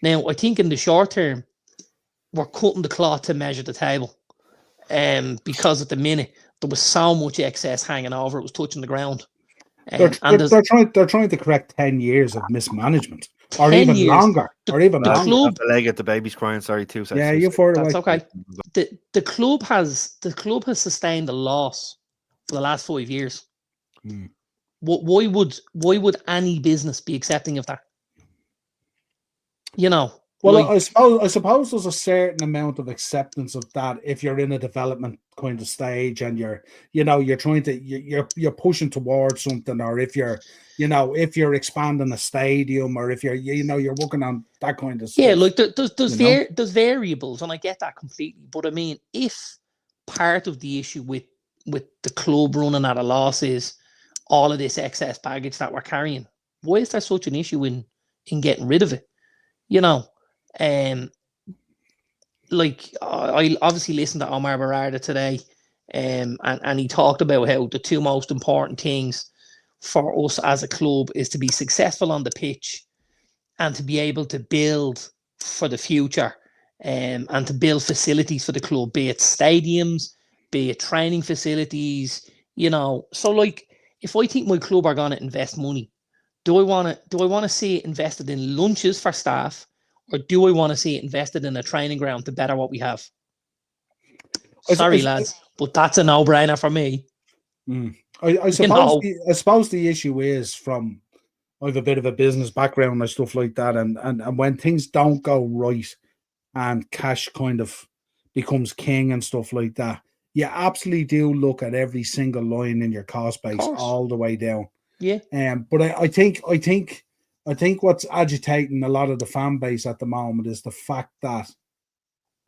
Now, I think in the short term, we're cutting the cloth to measure the table. Because at the minute there was so much excess hanging over, it was touching the ground. They're trying to correct 10 years of mismanagement, or even longer, The leg at the baby's crying. Sorry, 2 seconds. Yeah, you for it. That's okay. The club has sustained a loss for the last 5 years. Why would any business be accepting of that? Well, I suppose there's a certain amount of acceptance of that if you're in a development kind of stage and you're trying to you're pushing towards something, or if you're expanding a stadium, or if you're working on that kind of stuff. Yeah, like there's variables, and I get that completely. But I mean, if part of the issue with the club running at a loss is all of this excess baggage that we're carrying, why is there such an issue in getting rid of it? Like I obviously listened to Omar Barada today, and he talked about how the two most important things for us as a club is to be successful on the pitch and to be able to build for the future, and to build facilities for the club, be it stadiums, be it training facilities, So like, if I think my club are going to invest money, do I want to see it invested in lunches for staff, or do I want to see it invested in a training ground to better what we have? Sorry, lads, but that's a no-brainer for me. I suppose the issue is from, I have a bit of a business background and stuff like that, and when things don't go right and cash kind of becomes king and stuff like that, you absolutely do look at every single line in your cost base all the way down. Yeah. But I think what's agitating a lot of the fan base at the moment is the fact that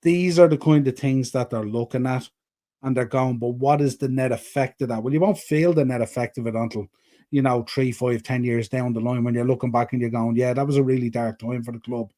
these are the kind of things that they're looking at, and they're going, but what is the net effect of that? Well, you won't feel the net effect of it until, 3, 5, 10 years down the line when you're looking back and you're going, yeah, that was a really dark time for the club.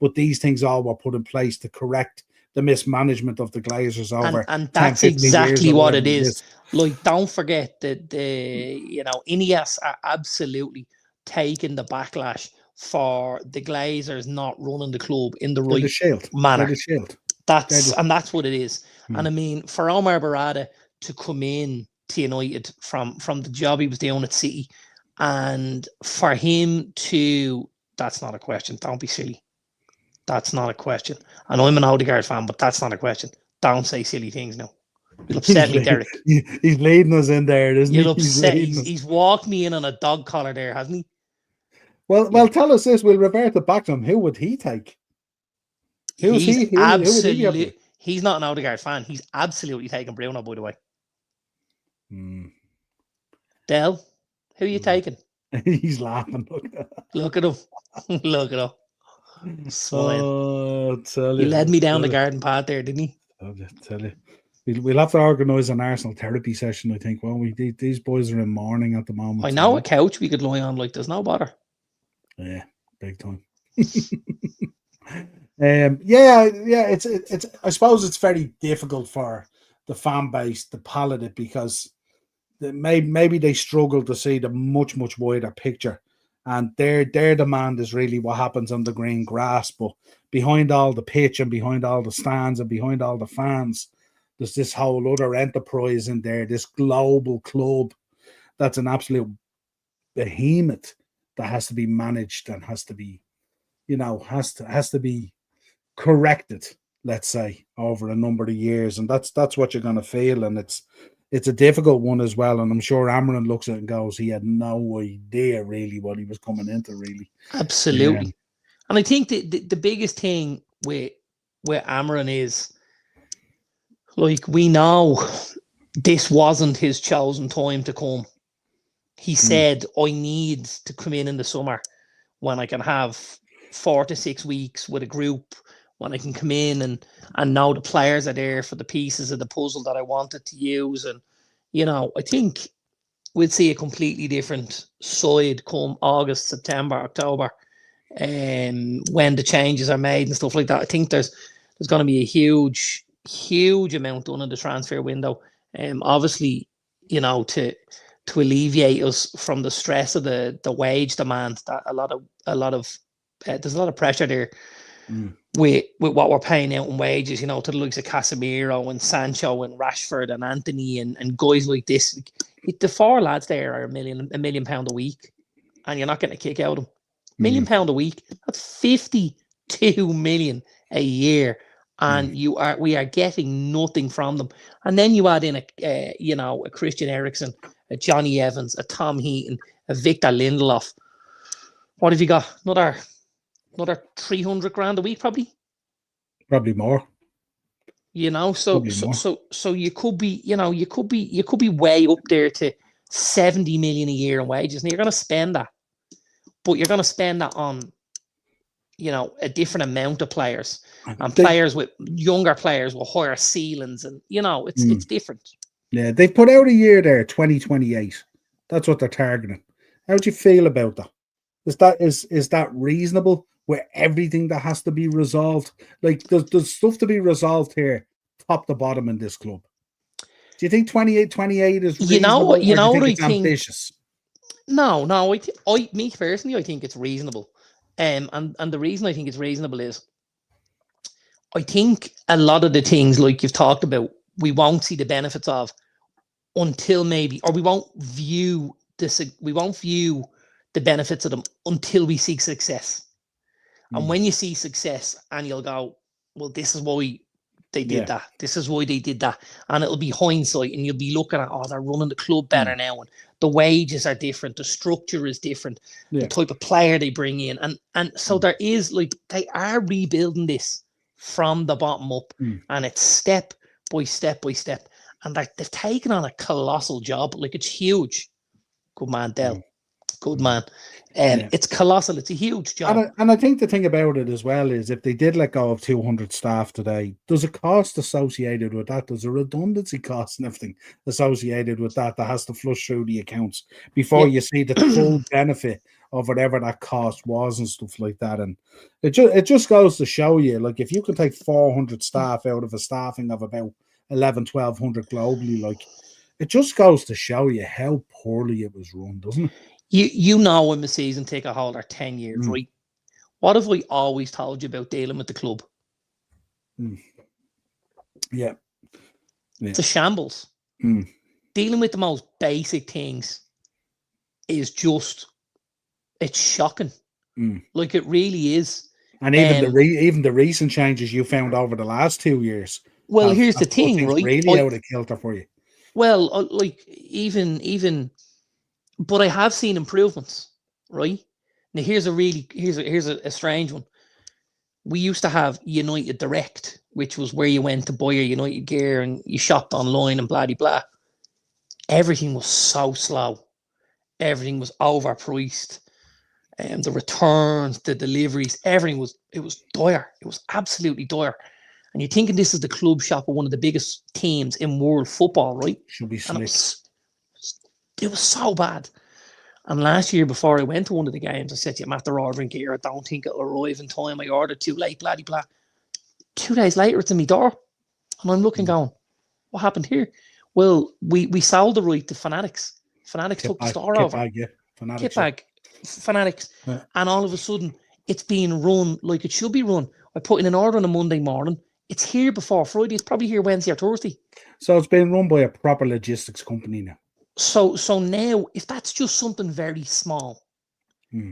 But these things all were put in place to correct the mismanagement of the Glazers over and 10, that's 15 exactly years what it is. Like, don't forget that Ineos are absolutely taking the backlash for the Glazers not running the club in the right manner. They're the shield. That's what it is. And I mean, for Omar Barada to come in to United from the job he was doing at City, and for him to, that's not a question. Don't be silly. That's not a question. I know I'm an Odegaard fan, but that's not a question. Don't say silly things now. You'll upset me, Derek. He's leading us in there, isn't he? He's walked me in on a dog collar there, hasn't he? Well, tell us this. We'll revert it back to him. Who would he take? He's not an Odegaard fan. He's absolutely taking Bruno, by the way. Del, who are you taking? He's laughing. Look at him. Look at him. Smile. He led me down the garden path there, didn't he? Tell you. We'll have to organise an Arsenal therapy session, I think. Well, these boys are in mourning at the moment. I know a couch we could lie on, like, there's no bother. Yeah, big time. It's I suppose it's very difficult for the fan base to palate it because maybe they struggle to see the much wider picture, and their demand is really what happens on the green grass. But behind all the pitch and behind all the stands and behind all the fans, there's this whole other enterprise in there, this global club that's an absolute behemoth that has to be managed and has to be, has to be corrected, let's say, over a number of years. And that's what you're going to feel. And it's a difficult one as well. And I'm sure Amarin looks at it and goes, he had no idea really what he was coming into, really. Absolutely. And I think the biggest thing with Amarin is, like, we know this wasn't his chosen time to come. He said, I need to come in the summer when I can have 4 to 6 weeks with a group, when I can come in and know the players are there for the pieces of the puzzle that I wanted to use. And, I think we'll see a completely different side come August, September, October, when the changes are made and stuff like that. I think there's going to be a huge amount done in the transfer window. Obviously, to alleviate us from the stress of the wage demand, that a lot of there's a lot of pressure there with what we're paying out in wages, to the likes of Casemiro and Sancho and Rashford and Anthony and guys like this. The 4 lads there are £1 million a week, and you're not getting a kick out of them. £1 million a week, that's 52 million a year. And we are getting nothing from them. And then you add in a Christian Eriksen, a Johnny Evans, a Tom Heaton, a Victor Lindelof. What have you got? Another 300 grand a week, probably more. So you could be, you could be way up there to 70 million a year in wages. And you're going to spend that, but you're going to spend that on, a different amount of players, and younger players with higher ceilings, and it's different. Yeah, they've put out a year there, 2028. That's what they're targeting. How do you feel about that? Is that reasonable with everything that has to be resolved? Like, there's stuff to be resolved here, top to bottom, in this club. Do you think 28 is reasonable? Or do you think it's ambitious? No. Me personally, I think it's reasonable. And the reason I think it's reasonable is, I think a lot of the things like you've talked about, we won't see the benefits of until maybe, or we won't view the benefits of them until we see success. And when you see success, and you'll go, well, this is why they did that. This is why they did that. And it'll be hindsight, and you'll be looking at, they're running the club better now, and the wages are different, the structure is different, the type of player they bring in. And so there is, like, they are rebuilding this from the bottom up, and it's step by step by step. And they've taken on a colossal job. Like, it's huge. Good man, Del. Good man. It's colossal. It's a huge job. And I think the thing about it as well is if they did let go of 200 staff today, there's a cost associated with that. There's a redundancy cost and everything associated with that has to flush through the accounts before you see the full benefit of whatever that cost was and stuff like that. And it just goes to show you, like, if you can take 400 staff out of a staffing of about 1,100 globally, like, it just goes to show you how poorly it was run, doesn't it? You know when the season ticket holder 10 years, right? What have we always told you about dealing with the club? Yeah. It's a shambles. Dealing with the most basic things is just, it's shocking. Like, it really is. And even the recent changes you found over the last 2 years. Well, here's the thing, right? Really out of kilter for you. Well, like, even, but I have seen improvements, right? Now, here's a strange one. We used to have United Direct, which was where you went to buy your United gear and you shopped online and blah, blah, blah. Everything was so slow. Everything was overpriced. The returns, the deliveries, everything was dire. It was absolutely dire. And you're thinking this is the club shop of one of the biggest teams in world football, right? Should be slick. And it was so bad. And last year, before I went to one of the games, I said to him after ordering gear, I don't think it'll arrive in time. I ordered too late, blah, blah, blah. 2 days later, it's in my door. And I'm looking going, what happened here? Well, we sold the right to Fanatics. Fanatics took the store over. Fanatics. Yeah. And all of a sudden, it's being run like it should be run. I put in an order on a Monday morning. It's here before Friday. It's probably here Wednesday or Thursday. So it's being run by a proper logistics company now. So now, if that's just something very small,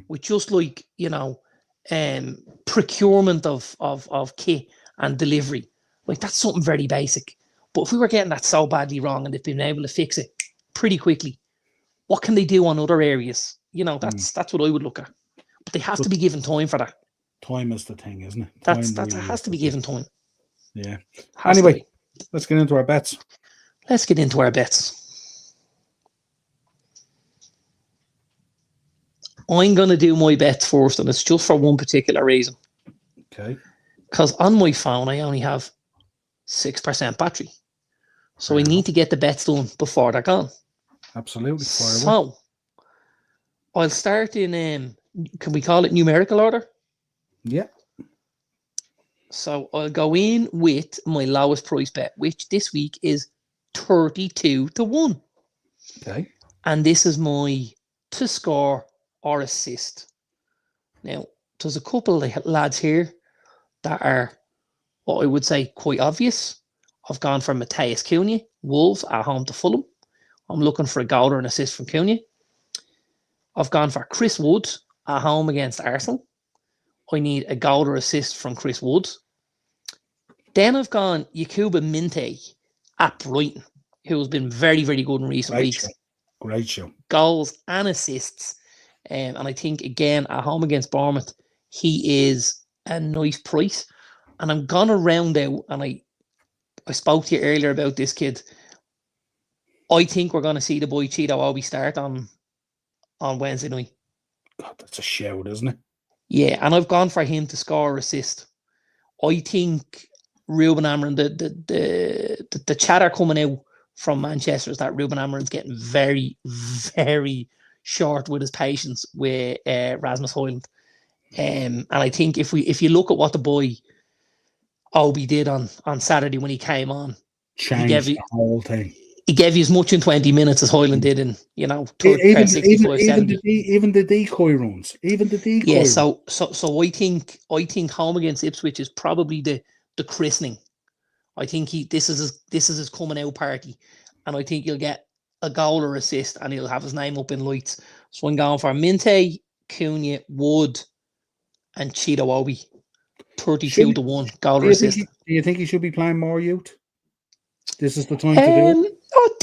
with just like, procurement of kit and delivery, like, that's something very basic. But if we were getting that so badly wrong and they've been able to fix it pretty quickly, what can they do on other areas? That's what I would look at. But they have to be given time for that. Time is the thing, isn't it? That has to be given time. Yeah. Anyway, let's get into our bets. I'm going to do my bets first, and it's just for one particular reason. Okay. Because on my phone, I only have 6% battery. So I need to get the bets done before they're gone. Absolutely. So I'll start in, can we call it numerical order? Yeah. So I'll go in with my lowest price bet, which this week is 32-1. Okay. And this is my to score or assist. Now, there's a couple of lads here that are, what I would say, quite obvious. I've gone for Matthias Cunha, Wolves at home to Fulham. I'm looking for a goal or an assist from Cunha. I've gone for Chris Wood at home against Arsenal. I need a goal or assist from Chris Wood. Then I've gone Yakuba Minte at Brighton, who has been very, very good in recent weeks. Great show. Goals and assists. And I think, again, at home against Bournemouth, he is a nice price. And I'm going to round out, and I spoke to you earlier about this kid. I think we're going to see the boy Cheeto Obi start on Wednesday night. God, that's a shout, isn't it? Yeah, and I've gone for him to score or assist. I think Ruben Amorim, the chatter coming out from Manchester is that Ruben Amorim's getting very, very short with his patience with Rasmus Højlund. And I think if you look at what the boy Obi did on Saturday when he came on, changed the whole thing. He gave you as much in 20 minutes as Højlund did in, 65, even the decoy runs. Yeah, so I think home against Ipswich is probably the christening. I think this is his coming out party, and I think he'll get a goal or assist, and he'll have his name up in lights. So I'm going for Minte, Cunha, Wood, and Cheeto Obi. 32-1 goal or assist. Do you think he should be playing more youth? This is the time to do it.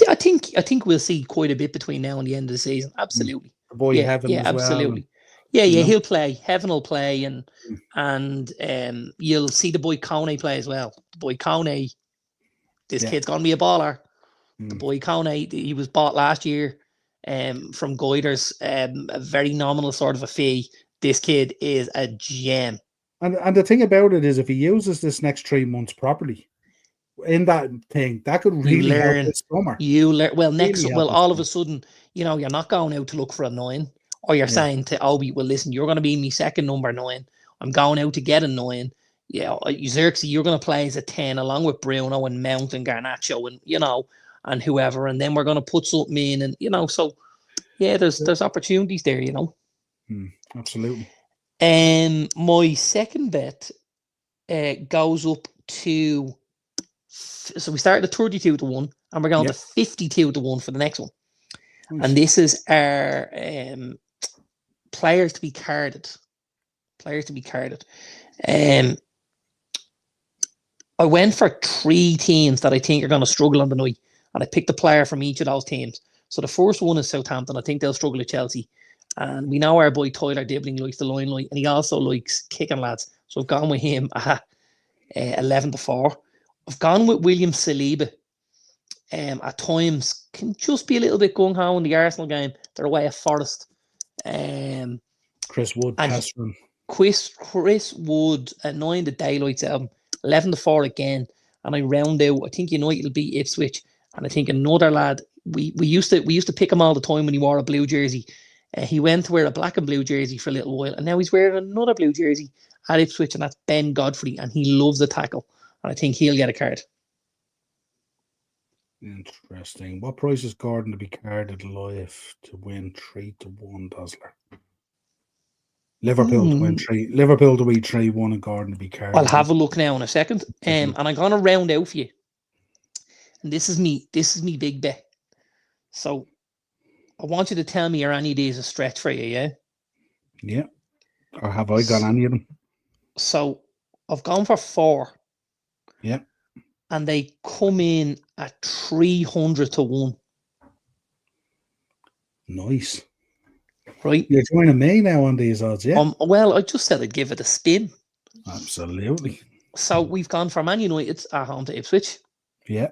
I think we'll see quite a bit between now and the end of the season. Absolutely. The boy Heaven as absolutely. Well. Yeah, he'll play. Heaven will play, and you'll see the boy Kone play as well. The boy Kone, this kid's gonna be a baller. The boy Kone, he was bought last year from Goiters, a very nominal sort of a fee. This kid is a gem. And the thing about it is, if he uses this next 3 months properly, in that thing, that could really help this summer. You learn well really all of a sudden, you're not going out to look for a 9, or you're saying to Obi, well, listen, you're going to be my second number 9. I'm going out to get a 9. Xerxes, you're going to play as a 10 along with Bruno and Mount and Garnacho and and whoever, and then we're going to put something in, and so there's opportunities there, Absolutely. My second bet goes up to, so we started at 32 to 1, and we're going to 52 to 1 for the next one. Nice. And this is our players to be carded. I went for 3 teams that I think are going to struggle on the night, and I picked a player from each of those teams. So the first one is Southampton. I think they'll struggle at Chelsea. And we know our boy Tyler Dibling likes the limelight, and he also likes kicking lads. So I've gone with him at 11 to 4. I've gone with William Saliba. At times can just be a little bit gung-ho in the Arsenal game. They're away at Forest. Chris Wood, Chris Wood at 9 the Daylights album, 11 to 4 again. And I round out, I think United will beat Ipswich. And I think another lad, we used to pick him all the time when he wore a blue jersey. He went to wear a black and blue jersey for a little while, and now he's wearing another blue jersey at Ipswich, and that's Ben Godfrey, and he loves the tackle, and I think he'll get a card. Interesting. What price is Gordon to be carded live to win 3-1, Dazzler? Liverpool to win 3. Liverpool to win 3-1 and Gordon to be carded. I'll have a look now in a second. And I'm gonna round out for you. And this is me big bet. So I want you to tell me, are any of these a stretch for you, yeah? Yeah. Or have I got any of them? So I've gone for 4. Yeah. And they come in at 300 to 1. Nice. Right. You're joining me now on these odds, yeah? Well, I just said I'd give it a spin. Absolutely. So we've gone for Man United at home to Ipswich. Yeah.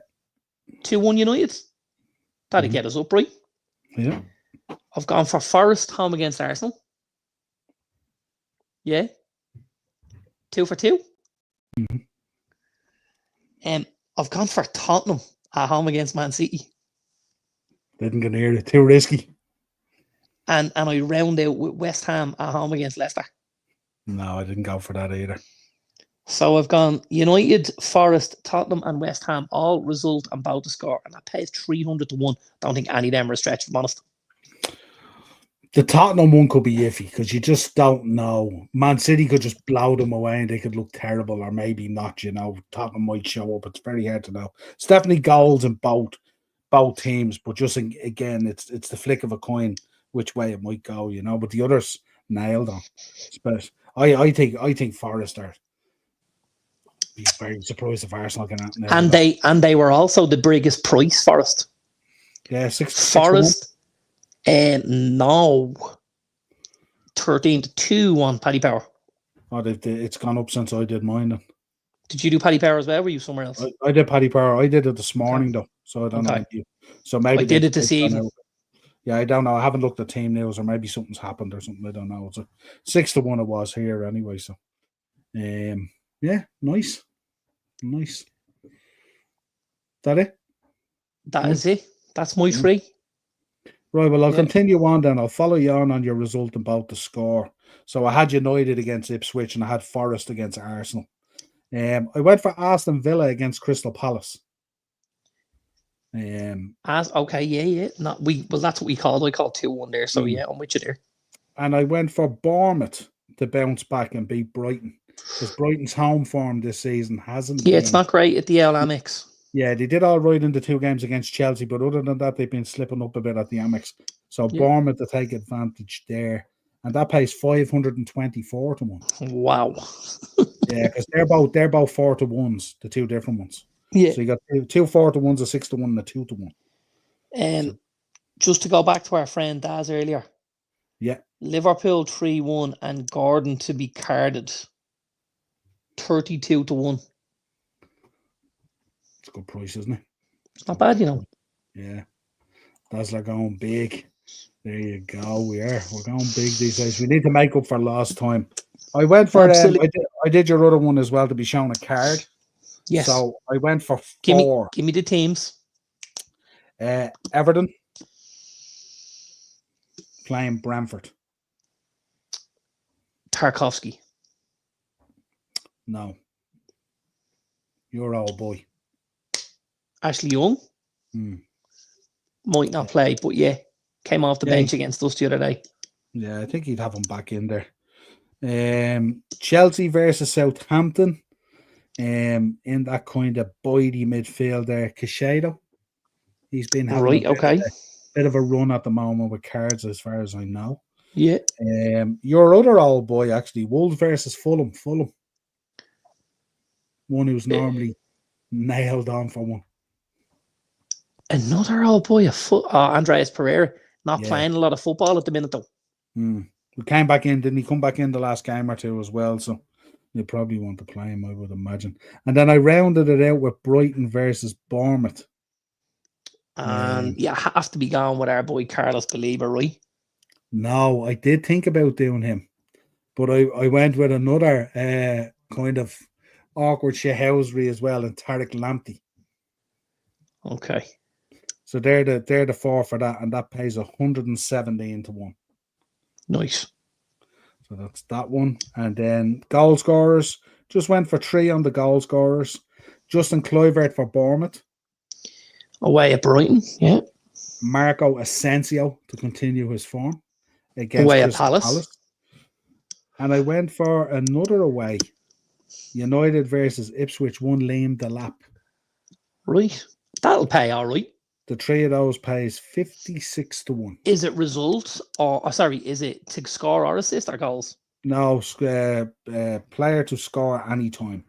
2-1 United. That'd get us up, right? Yeah. I've gone for Forest home against Arsenal. Yeah. 2 for 2. I've gone for Tottenham at home against Man City. Didn't get near it. Too risky. And I round out with West Ham at home against Leicester. No, I didn't go for that either. So I've gone United, Forest, Tottenham, and West Ham all result and both to score, and that pays 300 to 1. Don't think any of them are a stretch, if I'm honest. The Tottenham one could be iffy because you just don't know. Man City could just blow them away and they could look terrible, or maybe not. Tottenham might show up. It's very hard to know. It's definitely goals in both teams, but just again, it's the flick of a coin which way it might go, But the others nailed on. But I think Forest are. Be very surprised if Arsenal can. And they were also the biggest price, Forest. Yeah, 6 Forest. No, 13 to 2 on Paddy Power. Oh, it's gone up since I did mine. Then. Did you do Paddy Power as well? Or were you somewhere else? I did Paddy Power. I did it this morning though, so I don't know. So maybe I did it this evening. Yeah, I don't know. I haven't looked at team news, or maybe something's happened or something. I don't know. It's 6 to 1 it was here anyway. So, yeah, nice. That it? That is it. That's my 3. Right, well, I'll continue on then. I'll follow you on your result about the score. So I had United against Ipswich and I had Forest against Arsenal. I went for Aston Villa against Crystal Palace. Okay, yeah. That's what we called. I called 2-1 there. So yeah, I'm with you there. And I went for Bournemouth to bounce back and beat Brighton. Because Brighton's home form this season hasn't been. It's not great at the Amex. Yeah, they did all right in the 2 games against Chelsea, but other than that, they've been slipping up a bit at the Amex. So Bournemouth to take advantage there. And that pays 524 to 1. Wow. Yeah, because they're both 4 to 1s, the 2 different ones. Yeah. So you got 2 4 to 1s, a 6 to 1, and a 2 to 1. Just to go back to our friend Daz earlier. Yeah. Liverpool 3-1 and Gordon to be carded 32 to 1. It's a good price, isn't it? It's not bad, Yeah. Dazzler going big. There you go. We're going big these days. We need to make up for lost time. I went for I did your other one as well to be shown a card. Yes. So I went for 4. Give me the teams. Everton playing Brentford. Tarkovsky. No. Your old boy. Ashley Young. Might not play, but yeah. Came off the bench against us the other day. Yeah, I think he'd have him back in there. Chelsea versus Southampton. In that kind of Boydie midfield there, Caicedo. He's been having a bit of a run at the moment with cards, as far as I know. Yeah. Your other old boy, actually, Wolves versus Fulham. One who's normally nailed on for one. Another old boy, Andreas Pereira, not playing a lot of football at the minute, though. He came back in, didn't he? Come back in the last game or two as well, so you probably want to play him, I would imagine. And then I rounded it out with Brighton versus Bournemouth. And you have to be going with our boy Carlos Belieber, right? No, I did think about doing him, but I went with another kind of awkward shithousery as well, and Tariq Lamptey. Okay. So they're the 4 for that, and that pays 117 to 1. Nice. So that's that one. And then goal scorers, just went for 3 on the goal scorers. Justin Kluivert for Bournemouth. Away at Brighton, yeah. Marco Asensio to continue his form against away Crystal at Palace. And I went for another away. United versus Ipswich, 1 Liam Delap. Right. That'll pay all right. The 3 of those pays 56 to 1. Is it results or is it to score or assist or goals? No, player to score any time.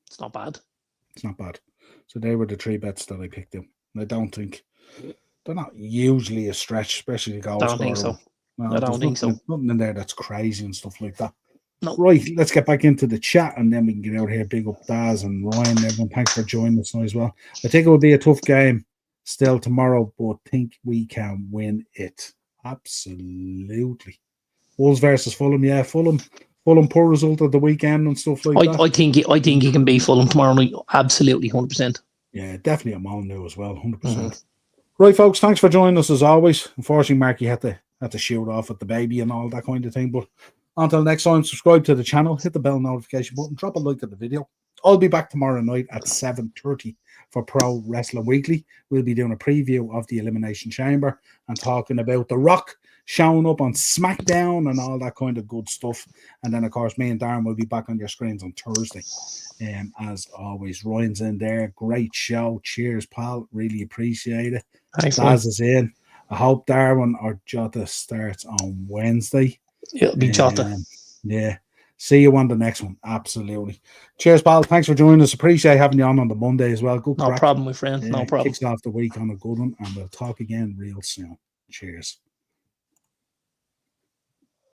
It's not bad. It's not bad. So they were the 3 bets that I picked up. I don't think they're not usually a stretch, especially goal scorer. I don't think so. No, I don't think so. Nothing in there that's crazy and stuff like that. No. Right, let's get back into the chat and then we can get out here. Big up Daz and Ryan. Everyone, thanks for joining us now as well. I think it will be a tough game still tomorrow, but think we can win it. Absolutely. Wolves versus Fulham. Yeah, Fulham poor result of the weekend and stuff like that. I think he can beat Fulham tomorrow night. Absolutely, 100%. Yeah, definitely a Mal now as well, 100%. Right, folks, thanks for joining us as always. Unfortunately, Marky had to shoot off with the baby and all that kind of thing, but until next time, subscribe to the channel, hit the bell notification button, drop a like to the video. I'll be back tomorrow night at 7:30 for Pro Wrestling Weekly. We'll be doing a preview of the Elimination Chamber and talking about The Rock showing up on SmackDown and all that kind of good stuff. And then, of course, me and Darren will be back on your screens on Thursday. As always, Ryan's in there. Great show. Cheers, pal. Really appreciate it. Thanks, Daz is in. I hope Darwin or Jota starts on Wednesday. It'll be Jota. Yeah. See you on the next one. Absolutely. Cheers, pal. Thanks for joining us. Appreciate having you on the Monday as well. Good No crack. problem, my friend. No problem. Kicks off the week on a good one, and we'll talk again real soon. Cheers.